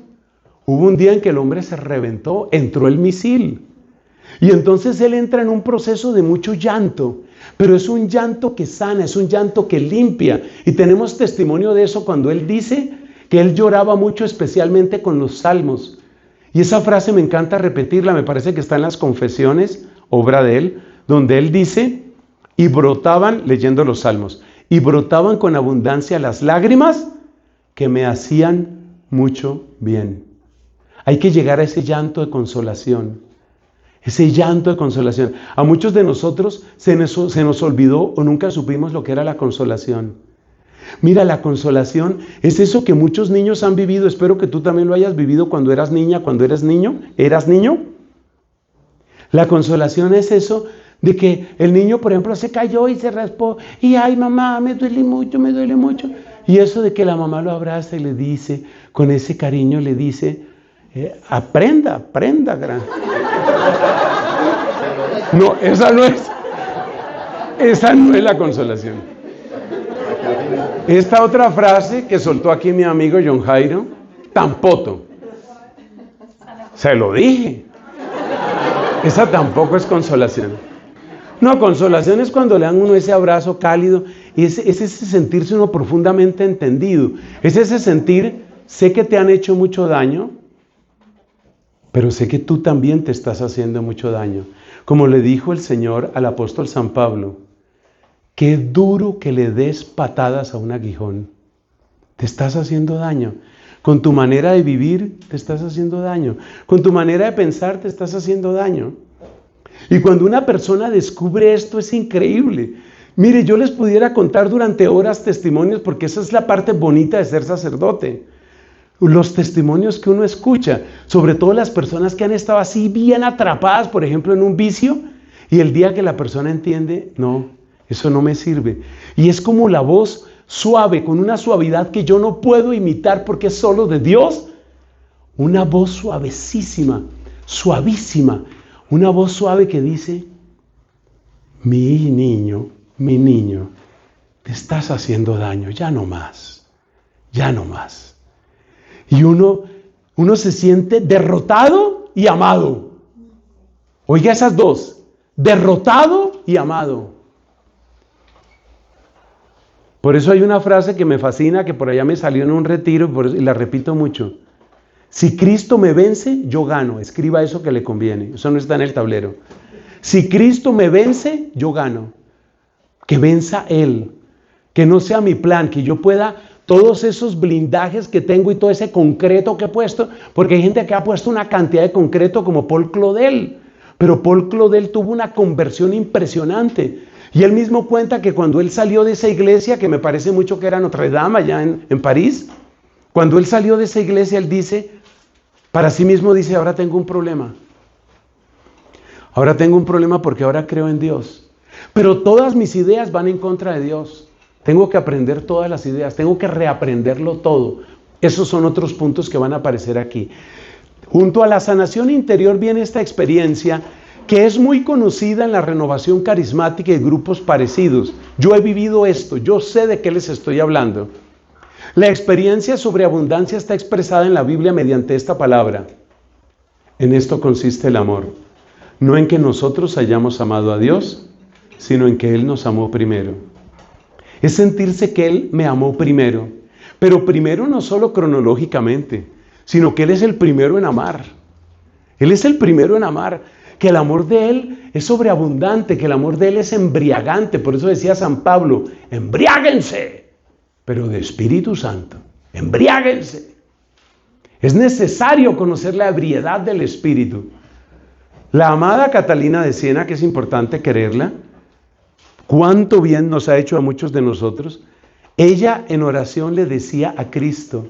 Speaker 1: hubo un día en que el hombre se reventó, entró el misil. Y entonces él entra en un proceso de mucho llanto, pero es un llanto que sana, es un llanto que limpia. Y tenemos testimonio de eso cuando él dice que él lloraba mucho, especialmente con los salmos. Y esa frase me encanta repetirla, me parece que está en las Confesiones, obra de él, donde él dice, y brotaban, leyendo los salmos, y brotaban con abundancia las lágrimas que me hacían mucho bien. Hay que llegar a ese llanto de consolación. Ese llanto de consolación. A muchos de nosotros se nos olvidó o nunca supimos lo que era la consolación. Mira, la consolación es eso que muchos niños han vivido. Espero que tú también lo hayas vivido cuando eras niña, cuando eras niño. ¿Eras niño? La consolación es eso de que el niño, por ejemplo, se cayó y se raspó. Y ay, mamá, me duele mucho, me duele mucho. Y eso de que la mamá lo abraza y le dice, con ese cariño le dice, aprenda. No, esa no es la consolación. Esta otra frase que soltó aquí mi amigo John Jairo, tampoco. Se lo dije. Esa tampoco es consolación. No, consolación es cuando le dan a uno ese abrazo cálido. Y es ese sentirse uno profundamente entendido. Es ese sentir, sé que te han hecho mucho daño, pero sé que tú también te estás haciendo mucho daño. Como le dijo el Señor al apóstol San Pablo, qué duro que le des patadas a un aguijón. Te estás haciendo daño. Con tu manera de vivir te estás haciendo daño. Con tu manera de pensar te estás haciendo daño. Y cuando una persona descubre esto es increíble. Mire, yo les pudiera contar durante horas testimonios porque esa es la parte bonita de ser sacerdote. Los testimonios que uno escucha, sobre todo las personas que han estado así bien atrapadas, por ejemplo, en un vicio, y el día que la persona entiende, no, eso no me sirve. Y es como la voz suave, con una suavidad que yo no puedo imitar porque es solo de Dios. Una voz suavecísima, suavísima, una voz suave que dice, mi niño, te estás haciendo daño, ya no más, ya no más. Y uno se siente derrotado y amado. Oiga esas dos, derrotado y amado. Por eso hay una frase que me fascina, que por allá me salió en un retiro y la repito mucho. Si Cristo me vence, yo gano. Escriba eso que le conviene. Eso no está en el tablero. Si Cristo me vence, yo gano. Que venza Él. Que no sea mi plan, que yo pueda todos esos blindajes que tengo y todo ese concreto que he puesto, porque hay gente que ha puesto una cantidad de concreto como Paul Claudel, pero Paul Claudel tuvo una conversión impresionante. Y él mismo cuenta que cuando él salió de esa iglesia, que me parece mucho que era Notre Dame allá en París, cuando él salió de esa iglesia, él dice, para sí mismo dice, ahora tengo un problema. Ahora tengo un problema porque ahora creo en Dios. Pero todas mis ideas van en contra de Dios. Tengo que aprender todas las ideas, tengo que reaprenderlo todo. Esos son otros puntos que van a aparecer aquí. Junto a la sanación interior viene esta experiencia que es muy conocida en la renovación carismática y grupos parecidos. Yo he vivido esto, yo sé de qué les estoy hablando. La experiencia sobre abundancia está expresada en la Biblia mediante esta palabra. En esto consiste el amor. No en que nosotros hayamos amado a Dios, sino en que Él nos amó primero. Es sentirse que Él me amó primero. Pero primero no solo cronológicamente, sino que Él es el primero en amar. Él es el primero en amar. Que el amor de Él es sobreabundante, que el amor de Él es embriagante. Por eso decía San Pablo, embriáguense, pero de Espíritu Santo. Embriáguense. Es necesario conocer la ebriedad del Espíritu. La amada Catalina de Siena, que es importante quererla, cuánto bien nos ha hecho a muchos de nosotros. Ella en oración le decía a Cristo,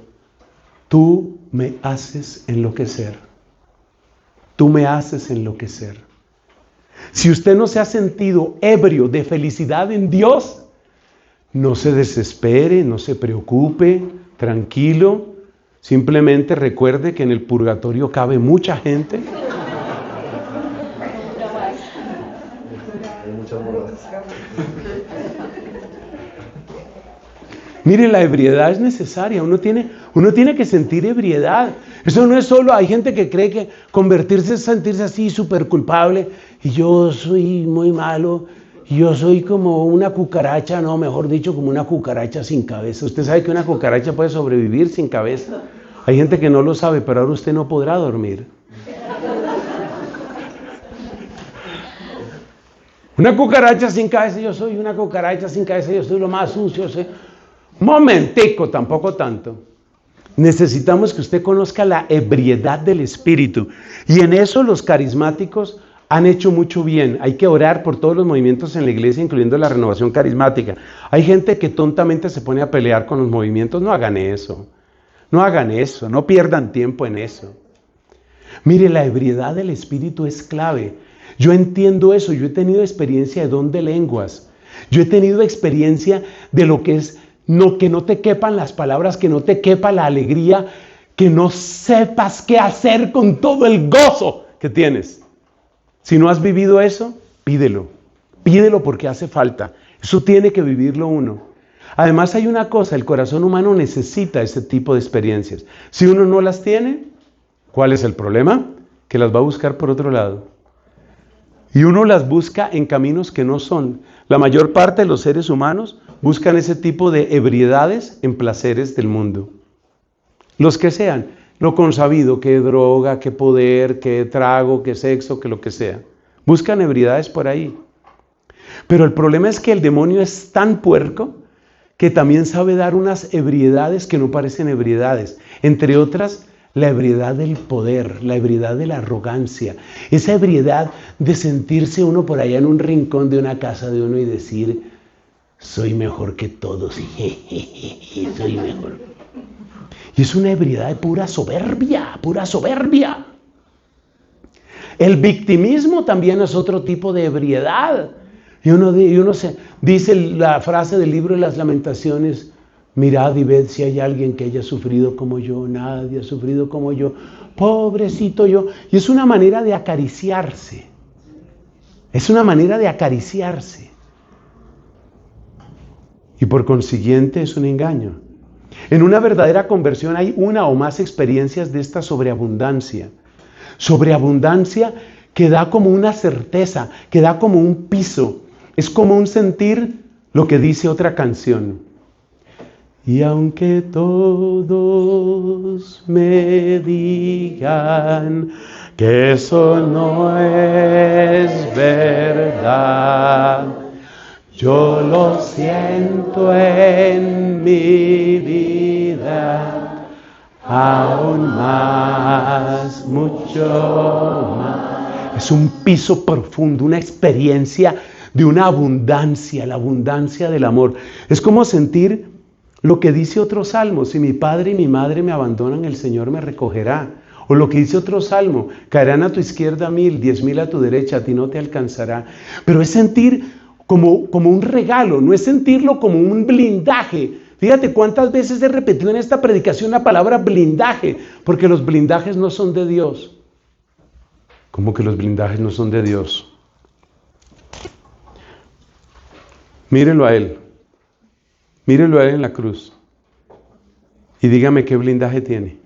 Speaker 1: tú me haces enloquecer. Tú me haces enloquecer. Si usted no se ha sentido ebrio de felicidad en Dios, no se desespere, no se preocupe, tranquilo. Simplemente recuerde que en el purgatorio cabe mucha gente. Mire, la ebriedad es necesaria, uno tiene que sentir ebriedad. Eso no es solo, hay gente que cree que convertirse es sentirse así súper culpable, y yo soy muy malo, yo soy como una cucaracha, no, mejor dicho, como una cucaracha sin cabeza. Usted sabe que una cucaracha puede sobrevivir sin cabeza. Hay gente que no lo sabe, pero ahora usted no podrá dormir. Una cucaracha sin cabeza, yo soy una cucaracha sin cabeza, yo soy lo más sucio, soy... Momentico, tampoco tanto. Necesitamos que usted conozca la ebriedad del Espíritu. Y en eso los carismáticos han hecho mucho bien. Hay que orar por todos los movimientos en la iglesia, incluyendo la renovación carismática. Hay gente que tontamente se pone a pelear con los movimientos. No hagan eso. No hagan eso. No pierdan tiempo en eso. Mire, la ebriedad del Espíritu es clave. Yo entiendo eso. Yo he tenido experiencia de don de lenguas. Yo he tenido experiencia de lo que es que no te quepan las palabras, que no te quepa la alegría, que no sepas qué hacer con todo el gozo que tienes. Si no has vivido eso, pídelo. Pídelo porque hace falta. Eso tiene que vivirlo uno. Además hay una cosa, el corazón humano necesita ese tipo de experiencias. Si uno no las tiene, ¿cuál es el problema? Que las va a buscar por otro lado. Y uno las busca en caminos que no son. La mayor parte de los seres humanos buscan ese tipo de ebriedades en placeres del mundo. Los que sean, lo consabido, que droga, que poder, que trago, que sexo, que lo que sea. Buscan ebriedades por ahí. Pero el problema es que el demonio es tan puerco que también sabe dar unas ebriedades que no parecen ebriedades. Entre otras, la ebriedad del poder, la ebriedad de la arrogancia, esa ebriedad de sentirse uno por allá en un rincón de una casa de uno y decir, soy mejor que todos, soy mejor. Y es una ebriedad de pura soberbia, pura soberbia. El victimismo también es otro tipo de ebriedad. Y uno se dice la frase del libro de las Lamentaciones, mirad y ved si hay alguien que haya sufrido como yo, nadie ha sufrido como yo, pobrecito yo. Y es una manera de acariciarse, es una manera de acariciarse. Y por consiguiente es un engaño. En una verdadera conversión hay una o más experiencias de esta sobreabundancia. Sobreabundancia que da como una certeza, que da como un piso. Es como un sentir lo que dice otra canción. Y aunque todos me digan que eso no es verdad, yo lo siento en mi vida, aún más, mucho más. Es un piso profundo, una experiencia de una abundancia, la abundancia del amor. Es como sentir lo que dice otro salmo, si mi padre y mi madre me abandonan, el Señor me recogerá. O lo que dice otro salmo, caerán a tu izquierda 1000, 10,000 a tu derecha, a ti no te alcanzará. Pero es sentir como un regalo, no es sentirlo como un blindaje. Fíjate cuántas veces he repetido en esta predicación la palabra blindaje, porque los blindajes no son de Dios. ¿Cómo que los blindajes no son de Dios? Mírelo a Él. Mírelo a Él en la cruz. Y dígame qué blindaje tiene.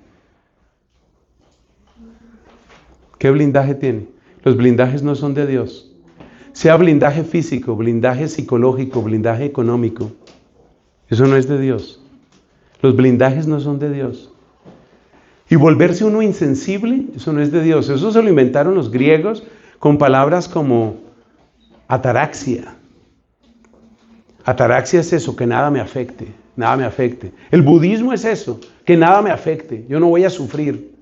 Speaker 1: ¿Qué blindaje tiene? Los blindajes no son de Dios. Sea blindaje físico, blindaje psicológico, blindaje económico. Eso no es de Dios. Los blindajes no son de Dios. Y volverse uno insensible, eso no es de Dios. Eso se lo inventaron los griegos con palabras como ataraxia. Ataraxia es eso, que nada me afecte, nada me afecte. El budismo es eso, que nada me afecte, yo no voy a sufrir.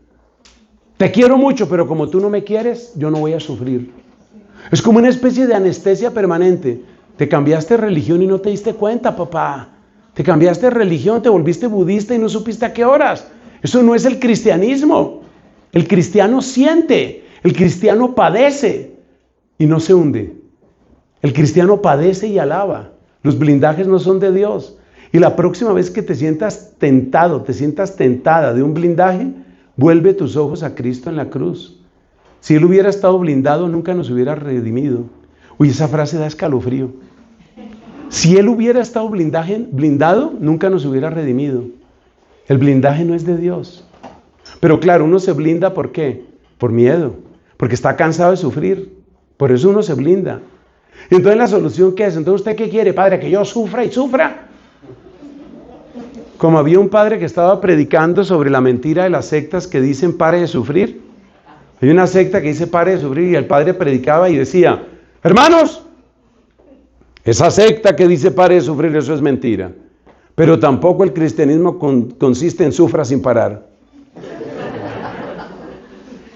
Speaker 1: Te quiero mucho, pero como tú no me quieres, yo no voy a sufrir. Es como una especie de anestesia permanente. Te cambiaste de religión y no te diste cuenta, papá. Te cambiaste de religión, te volviste budista y no supiste a qué horas. Eso no es el cristianismo. El cristiano siente, el cristiano padece y no se hunde. El cristiano padece y alaba. Los blindajes no son de Dios. Y la próxima vez que te sientas tentado, te sientas tentada de un blindaje, vuelve tus ojos a Cristo en la cruz. Si Él hubiera estado blindado, nunca nos hubiera redimido. Uy, esa frase da escalofrío. Si Él hubiera estado blindado, nunca nos hubiera redimido. El blindaje no es de Dios. Pero claro, uno se blinda, ¿por qué? Por miedo, porque está cansado de sufrir. Por eso uno se blinda. Y entonces la solución, ¿qué es? Entonces, ¿usted qué quiere, padre? ¿Que yo sufra y sufra? Como había un padre que estaba predicando sobre la mentira de las sectas que dicen pare de sufrir. Hay una secta que dice pare de sufrir y el padre predicaba y decía, hermanos, esa secta que dice pare de sufrir, eso es mentira. Pero tampoco el cristianismo consiste en sufra sin parar.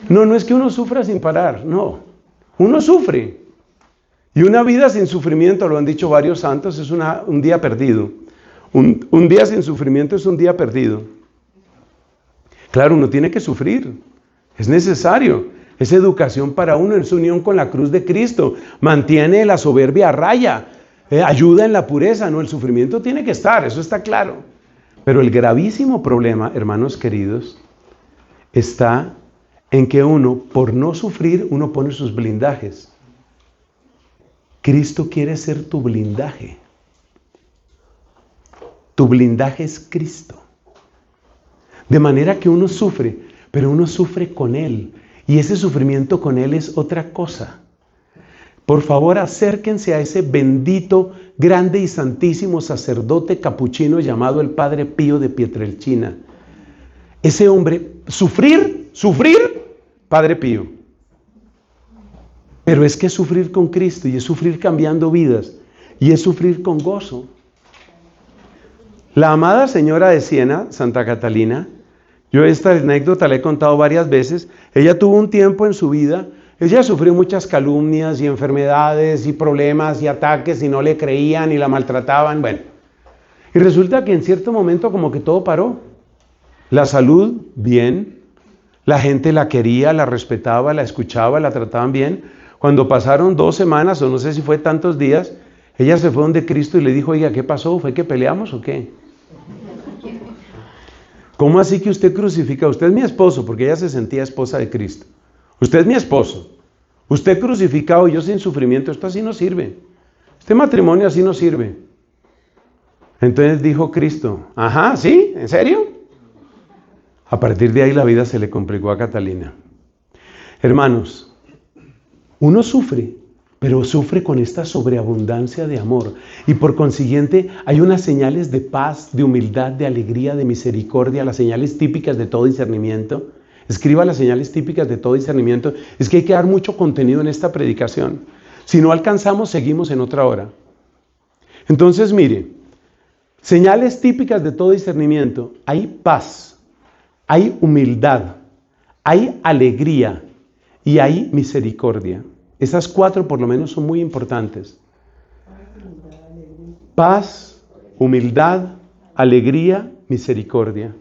Speaker 1: No es que uno sufra sin parar, no. Uno sufre. Y una vida sin sufrimiento, lo han dicho varios santos, es un día perdido. Un día sin sufrimiento es un día perdido. Claro, uno tiene que sufrir. Es necesario. Es educación para uno, es unión con la cruz de Cristo. Mantiene la soberbia a raya. Ayuda en la pureza. No, el sufrimiento tiene que estar, eso está claro. Pero el gravísimo problema, hermanos queridos, está en que uno, por no sufrir, uno pone sus blindajes. Cristo quiere ser tu blindaje. Tu blindaje es Cristo. De manera que uno sufre, pero uno sufre con Él. Y ese sufrimiento con Él es otra cosa. Por favor, acérquense a ese bendito, grande y santísimo sacerdote capuchino llamado el Padre Pío de Pietrelcina. Ese hombre, sufrir, Padre Pío. Pero es que es sufrir con Cristo y es sufrir cambiando vidas y es sufrir con gozo. La amada señora de Siena, Santa Catalina, yo esta anécdota la he contado varias veces, ella tuvo un tiempo en su vida, ella sufrió muchas calumnias y enfermedades y problemas y ataques y no le creían y la maltrataban, bueno. Y resulta que en cierto momento como que todo paró. La salud, bien, la gente la quería, la respetaba, la escuchaba, la trataban bien. Cuando pasaron 2 semanas o no sé si fue tantos días, ella se fue donde Cristo y le dijo, oiga, ¿qué pasó? ¿Fue que peleamos o qué? ¿Cómo así que usted crucifica? Usted es mi esposo, porque ella se sentía esposa de Cristo. Usted es mi esposo. Usted crucificado y yo sin sufrimiento. Esto así no sirve. Este matrimonio así no sirve. Entonces dijo Cristo, ajá, ¿sí? ¿En serio? A partir de ahí la vida se le complicó a Catalina. Hermanos, uno sufre, pero sufre con esta sobreabundancia de amor. Y por consiguiente hay unas señales de paz, de humildad, de alegría, de misericordia, las señales típicas de todo discernimiento. Escriba las señales típicas de todo discernimiento. Es que hay que dar mucho contenido en esta predicación. Si no alcanzamos, seguimos en otra hora. Entonces, mire, señales típicas de todo discernimiento. Hay paz, hay humildad, hay alegría y hay misericordia. Esas 4 por lo menos son muy importantes. Paz, humildad, alegría, misericordia.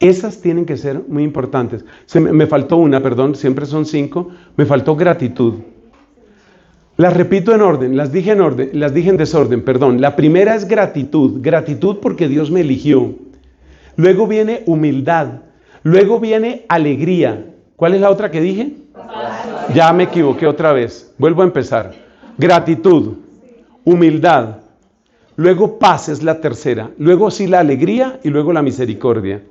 Speaker 1: Esas tienen que ser muy importantes. Me faltó una, perdón, siempre son 5. Me faltó gratitud. Las repito en orden, las dije en desorden, perdón. La primera es gratitud. Gratitud porque Dios me eligió. Luego viene humildad. Luego viene alegría. ¿Cuál es la otra que dije? Ya me equivoqué otra vez. Vuelvo a empezar. Gratitud, humildad. Luego paz es la tercera. Luego sí la alegría y luego la misericordia.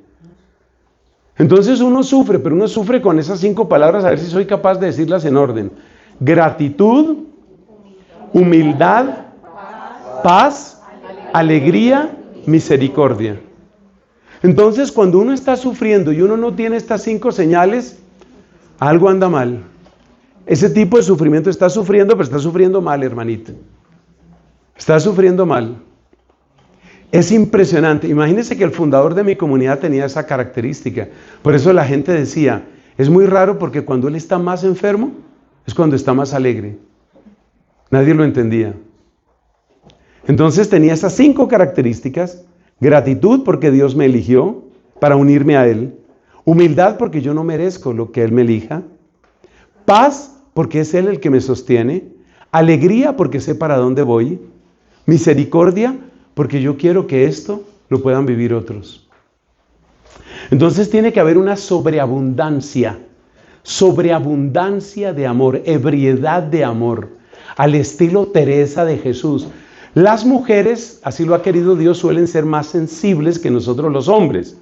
Speaker 1: Entonces uno sufre, pero uno sufre con esas 5 palabras, a ver si soy capaz de decirlas en orden. Gratitud, humildad, paz, alegría, misericordia. Entonces cuando uno está sufriendo y uno no tiene estas 5 señales, algo anda mal. Ese tipo de sufrimiento está sufriendo, pero está sufriendo mal, hermanito. Está sufriendo mal. Es impresionante. Imagínense que el fundador de mi comunidad tenía esa característica. Por eso la gente decía, es muy raro porque cuando él está más enfermo, es cuando está más alegre. Nadie lo entendía. Entonces tenía esas 5 características. Gratitud porque Dios me eligió para unirme a Él. Humildad porque yo no merezco lo que Él me elija. Paz porque es Él el que me sostiene. Alegría porque sé para dónde voy. Misericordia porque yo quiero que esto lo puedan vivir otros. Entonces tiene que haber una sobreabundancia de amor, ebriedad de amor, al estilo Teresa de Jesús. Las mujeres, así lo ha querido Dios, suelen ser más sensibles que nosotros los hombres.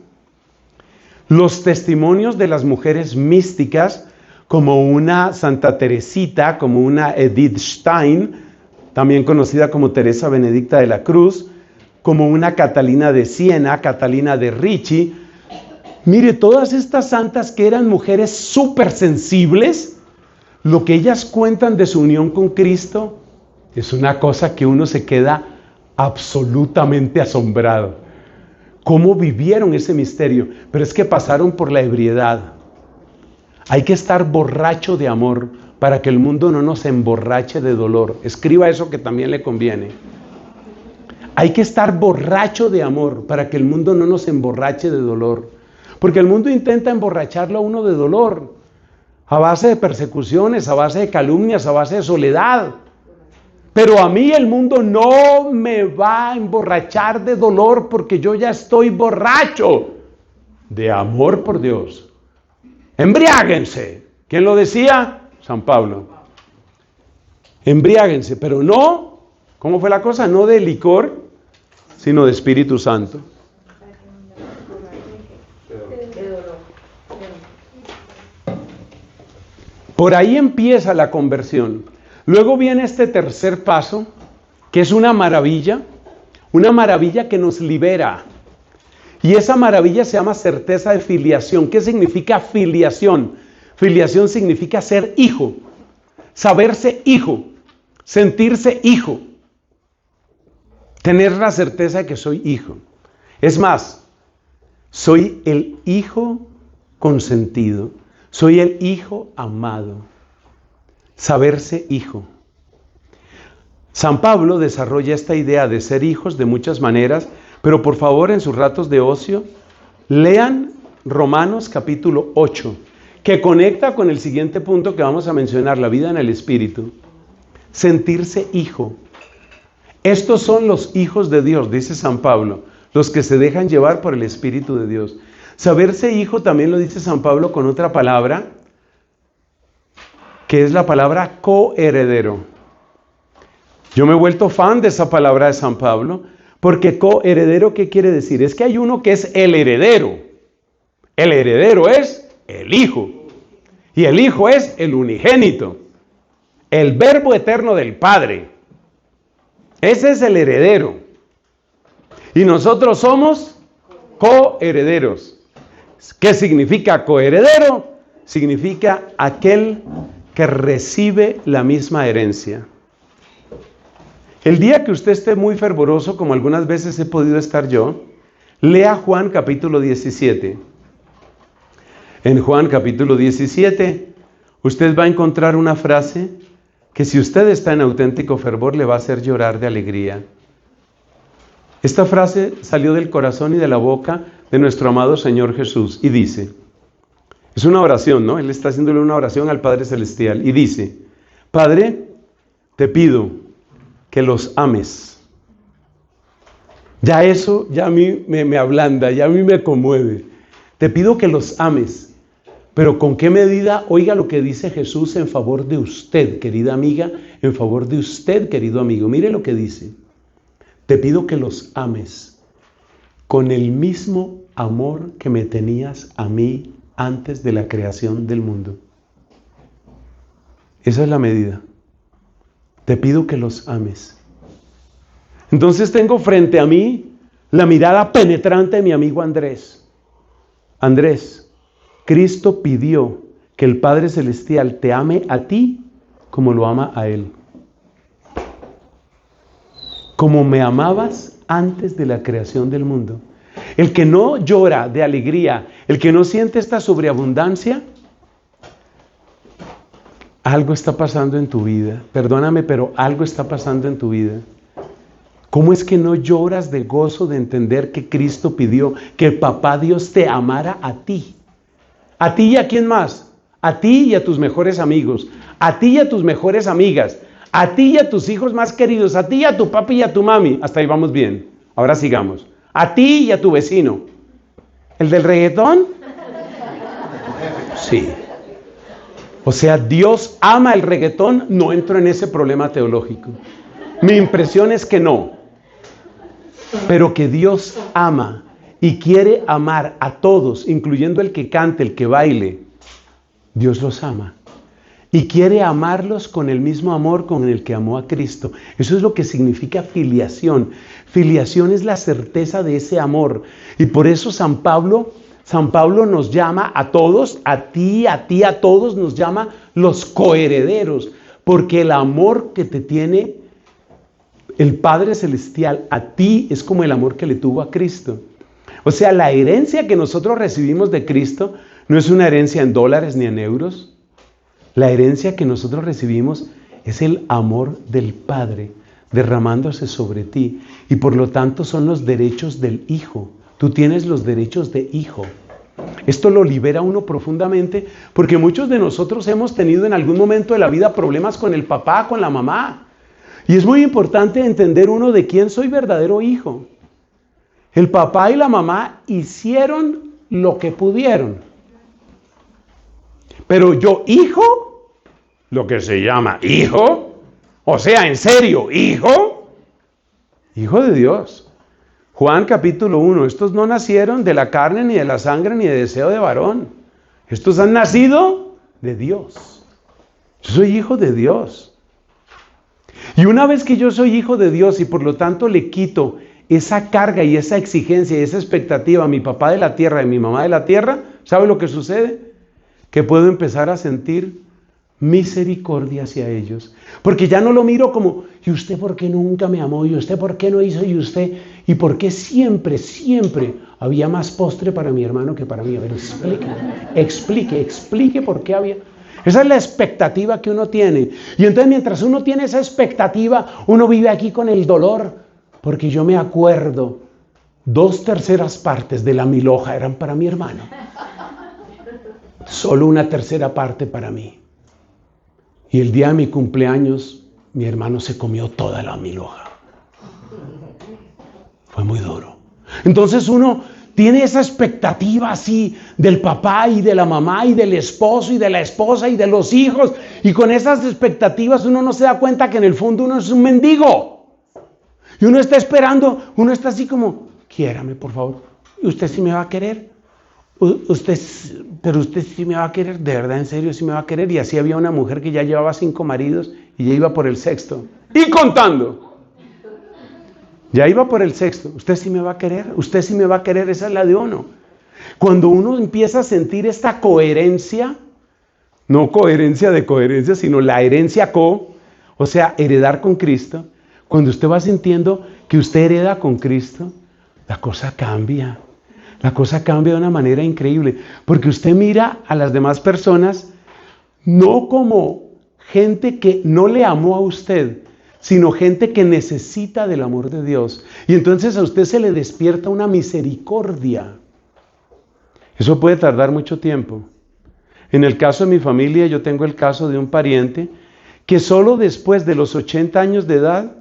Speaker 1: Los testimonios de las mujeres místicas, como una Santa Teresita, como una Edith Stein, también conocida como Teresa Benedicta de la Cruz, como una Catalina de Siena, Catalina de Ricci. Mire, todas estas santas que eran mujeres súper sensibles, lo que ellas cuentan de su unión con Cristo es una cosa que uno se queda absolutamente asombrado. ¿Cómo vivieron ese misterio? Pero es que pasaron por la ebriedad. Hay que estar borracho de amor para que el mundo no nos emborrache de dolor. Escriba eso que también le conviene. Hay que estar borracho de amor para que el mundo no nos emborrache de dolor. Porque el mundo intenta emborracharlo a uno de dolor, a base de persecuciones, a base de calumnias, a base de soledad. Pero a mí el mundo no me va a emborrachar de dolor porque yo ya estoy borracho de amor por Dios. Embriáguense. ¿Quién lo decía? San Pablo. Embriáguense, pero no, ¿cómo fue la cosa? No de licor, sino de Espíritu Santo. Por ahí empieza la conversión. Luego viene este tercer paso, que es una maravilla que nos libera. Y esa maravilla se llama certeza de filiación. ¿Qué significa filiación? Filiación significa ser hijo, saberse hijo, sentirse hijo, tener la certeza de que soy hijo. Es más, soy el hijo consentido, soy el hijo amado, saberse hijo. San Pablo desarrolla esta idea de ser hijos de muchas maneras, pero por favor en sus ratos de ocio, lean Romanos capítulo 8, que conecta con el siguiente punto que vamos a mencionar, la vida en el Espíritu. Sentirse hijo. Estos son los hijos de Dios, dice San Pablo, los que se dejan llevar por el Espíritu de Dios. Saberse hijo también lo dice San Pablo con otra palabra, que es la palabra coheredero. Yo me he vuelto fan de esa palabra de San Pablo, porque coheredero, ¿qué quiere decir? Es que hay uno que es el heredero. El heredero es el Hijo. Y el Hijo es el unigénito. El Verbo eterno del Padre. Ese es el heredero. Y nosotros somos coherederos. ¿Qué significa coheredero? Significa aquel que recibe la misma herencia. El día que usted esté muy fervoroso, como algunas veces he podido estar yo, lea Juan capítulo 17. En Juan capítulo 17, usted va a encontrar una frase que si usted está en auténtico fervor le va a hacer llorar de alegría. Esta frase salió del corazón y de la boca de nuestro amado Señor Jesús y dice, es una oración, ¿no? Él está haciéndole una oración al Padre Celestial y dice, Padre, te pido que los ames. Ya eso, ya a mí me ablanda, ya a mí me conmueve. Te pido que los ames. Pero ¿con qué medida? Oiga lo que dice Jesús en favor de usted, querida amiga, en favor de usted, querido amigo. Mire lo que dice. Te pido que los ames con el mismo amor que me tenías a mí antes de la creación del mundo. Esa es la medida. Te pido que los ames. Entonces tengo frente a mí la mirada penetrante de mi amigo Andrés. Andrés, Cristo pidió que el Padre Celestial te ame a ti como lo ama a Él. Como me amabas antes de la creación del mundo. El que no llora de alegría, el que no siente esta sobreabundancia, algo está pasando en tu vida. Perdóname, pero algo está pasando en tu vida. ¿Cómo es que no lloras de gozo de entender que Cristo pidió que el Papá Dios te amara a ti? ¿A ti y a quién más? A ti y a tus mejores amigos. A ti y a tus mejores amigas. A ti y a tus hijos más queridos. A ti y a tu papi y a tu mami. Hasta ahí vamos bien. Ahora sigamos. A ti y a tu vecino. ¿El del reggaetón? Sí. O sea, Dios ama el reggaetón, no entro en ese problema teológico. Mi impresión es que no. Pero que Dios ama y quiere amar a todos, incluyendo el que cante, el que baile. Dios los ama. Y quiere amarlos con el mismo amor con el que amó a Cristo. Eso es lo que significa filiación. Filiación es la certeza de ese amor. Y por eso San Pablo nos llama a todos, a ti, a todos, nos llama los coherederos, porque el amor que te tiene el Padre Celestial a ti es como el amor que le tuvo a Cristo. O sea, la herencia que nosotros recibimos de Cristo no es una herencia en dólares ni en euros. La herencia que nosotros recibimos es el amor del Padre derramándose sobre ti, y por lo tanto son los derechos del Hijo. Tú tienes los derechos de hijo. Esto lo libera a uno profundamente, porque muchos de nosotros hemos tenido en algún momento de la vida problemas con el papá, con la mamá. Y es muy importante entender uno de quién soy verdadero hijo. El papá y la mamá hicieron lo que pudieron. Pero yo, hijo, lo que se llama hijo, o sea, en serio, hijo de Dios. Juan capítulo 1, estos no nacieron de la carne, ni de la sangre, ni de deseo de varón. Estos han nacido de Dios. Yo soy hijo de Dios. Y una vez que yo soy hijo de Dios y por lo tanto le quito esa carga y esa exigencia y esa expectativa a mi papá de la tierra y a mi mamá de la tierra, ¿sabe lo que sucede? Que puedo empezar a sentir misericordia hacia ellos. Porque ya no lo miro como, ¿y usted por qué nunca me amó? ¿Y usted por qué no hizo? ¿Y usted? ¿Y por qué siempre había más postre para mi hermano que para mí? A ver, explique por qué había. Esa es la expectativa que uno tiene. Y entonces mientras uno tiene esa expectativa, uno vive aquí con el dolor. Porque yo me acuerdo, 2/3 partes de la milhoja eran para mi hermano. Solo 1/3 parte para mí. Y el día de mi cumpleaños, mi hermano se comió toda la milhoja. Fue muy duro. Entonces uno tiene esa expectativa así del papá y de la mamá y del esposo y de la esposa y de los hijos. Y con esas expectativas uno no se da cuenta que en el fondo uno es un mendigo. Y uno está esperando, uno está así como, quiérame por favor. ¿Y usted sí me va a querer? Pero usted sí me va a querer, de verdad, en serio sí me va a querer. Y así había una mujer que ya llevaba 5 maridos y ya iba por el 6º. Y contando. Ya iba por el 6º. ¿Usted sí me va a querer? ¿Usted sí me va a querer? Esa es la de uno. Cuando uno empieza a sentir esta coherencia, no coherencia de coherencia, sino la herencia o sea, heredar con Cristo. Cuando usted va sintiendo que usted hereda con Cristo, la cosa cambia. La cosa cambia de una manera increíble. Porque usted mira a las demás personas no como gente que no le amó a usted, sino gente que necesita del amor de Dios. Y entonces a usted se le despierta una misericordia. Eso puede tardar mucho tiempo. En el caso de mi familia, yo tengo el caso de un pariente que solo después de los 80 años de edad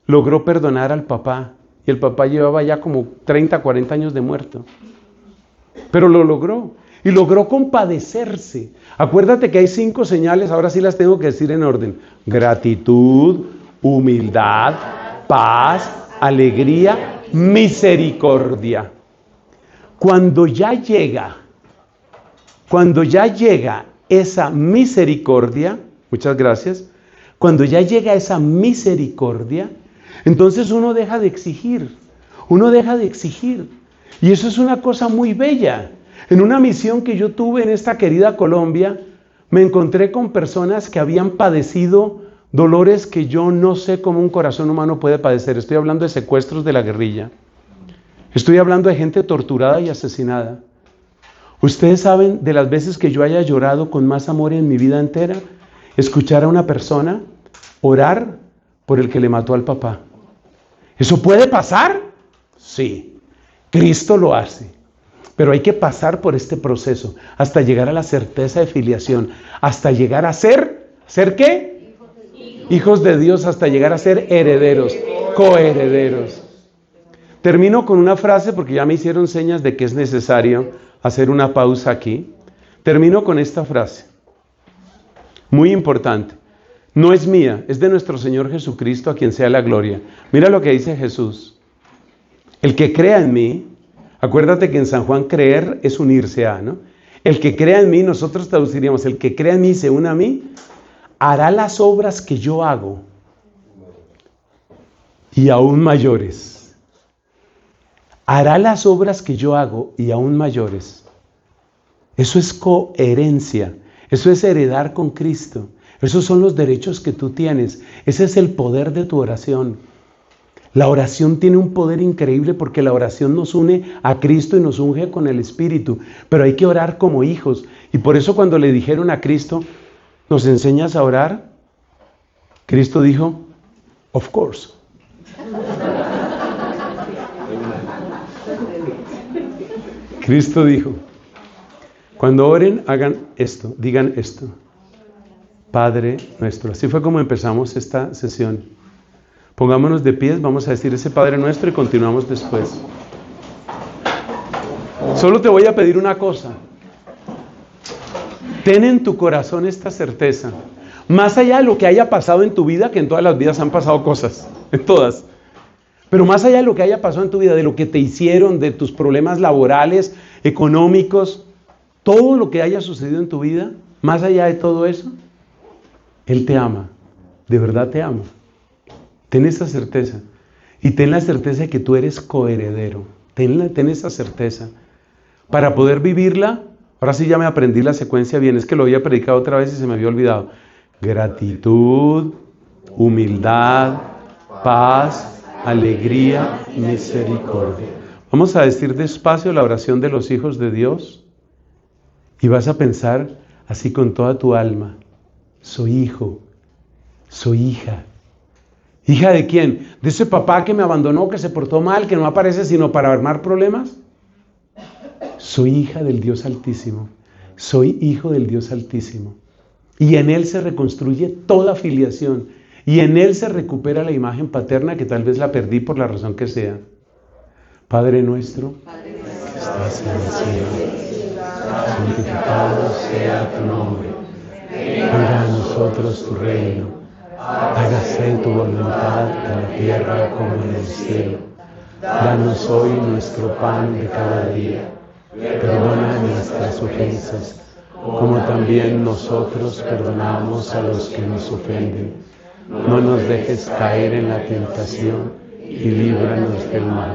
Speaker 1: logró perdonar al papá. Y el papá llevaba ya como 30, 40 años de muerto. Pero lo logró. Y logró compadecerse. Acuérdate que hay 5 señales, ahora sí las tengo que decir en orden. Gratitud, humildad, paz, alegría, misericordia. Cuando ya llega esa misericordia, muchas gracias, cuando ya llega esa misericordia, entonces uno deja de exigir. Y eso es una cosa muy bella. En una misión que yo tuve en esta querida Colombia, me encontré con personas que habían padecido dolores que yo no sé cómo un corazón humano puede padecer. Estoy hablando de secuestros de la guerrilla. Estoy hablando de gente torturada y asesinada. Ustedes saben de las veces que yo haya llorado con más amor en mi vida entera, escuchar a una persona orar por el que le mató al papá. ¿Eso puede pasar? Sí. Cristo lo hace. Pero hay que pasar por este proceso hasta llegar a la certeza de filiación, hasta llegar a ¿ser qué? Hijos de Dios, hasta llegar a ser herederos, coherederos. Termino con una frase porque ya me hicieron señas de que es necesario hacer una pausa aquí. Termino con esta frase, muy importante. No es mía, es de nuestro Señor Jesucristo, a quien sea la gloria. Mira lo que dice Jesús. El que crea en mí, acuérdate que en San Juan creer es unirse a, ¿no? El que crea en mí, nosotros traduciríamos, el que crea en mí y se une a mí, hará las obras que yo hago y aún mayores. Hará las obras que yo hago y aún mayores. Eso es coherencia, eso es heredar con Cristo. Esos son los derechos que tú tienes. Ese es el poder de tu oración. La oración tiene un poder increíble porque la oración nos une a Cristo y nos unge con el Espíritu. Pero hay que orar como hijos. Y por eso cuando le dijeron a Cristo, ¿nos enseñas a orar? Cristo dijo, of course. Cristo dijo, cuando oren, hagan esto, digan esto. Padre nuestro. Así fue como empezamos esta sesión. Pongámonos de pies, vamos a decir ese Padre nuestro y continuamos después. Solo te voy a pedir una cosa. Ten en tu corazón esta certeza. Más allá de lo que haya pasado en tu vida, que en todas las vidas han pasado cosas, en todas. Pero más allá de lo que haya pasado en tu vida, de lo que te hicieron, de tus problemas laborales, económicos, todo lo que haya sucedido en tu vida, más allá de todo eso, Él te ama, de verdad te ama. Ten esa certeza. Y ten la certeza de que tú eres coheredero. Ten esa certeza. Para poder vivirla, ahora sí ya me aprendí la secuencia bien, es que lo había predicado otra vez y se me había olvidado. Gratitud, humildad, paz, alegría, misericordia. Vamos a decir despacio la oración de los hijos de Dios y vas a pensar así con toda tu alma. Soy hijo, soy hija. ¿Hija de quién? ¿De ese papá que me abandonó, que se portó mal, que no aparece sino para armar problemas? Soy hija del Dios Altísimo. Soy hijo del Dios Altísimo. Y en Él se reconstruye toda filiación. Y en Él se recupera la imagen paterna que tal vez la perdí por la razón que sea. Padre nuestro, que estás en el cielo, santificado sea tu nombre. Venga a nosotros tu reino. Hágase tu voluntad en la tierra como en el cielo. Danos hoy nuestro pan de cada día. Perdona nuestras ofensas, como también nosotros perdonamos a los que nos ofenden. No nos dejes caer en la tentación y líbranos del mal.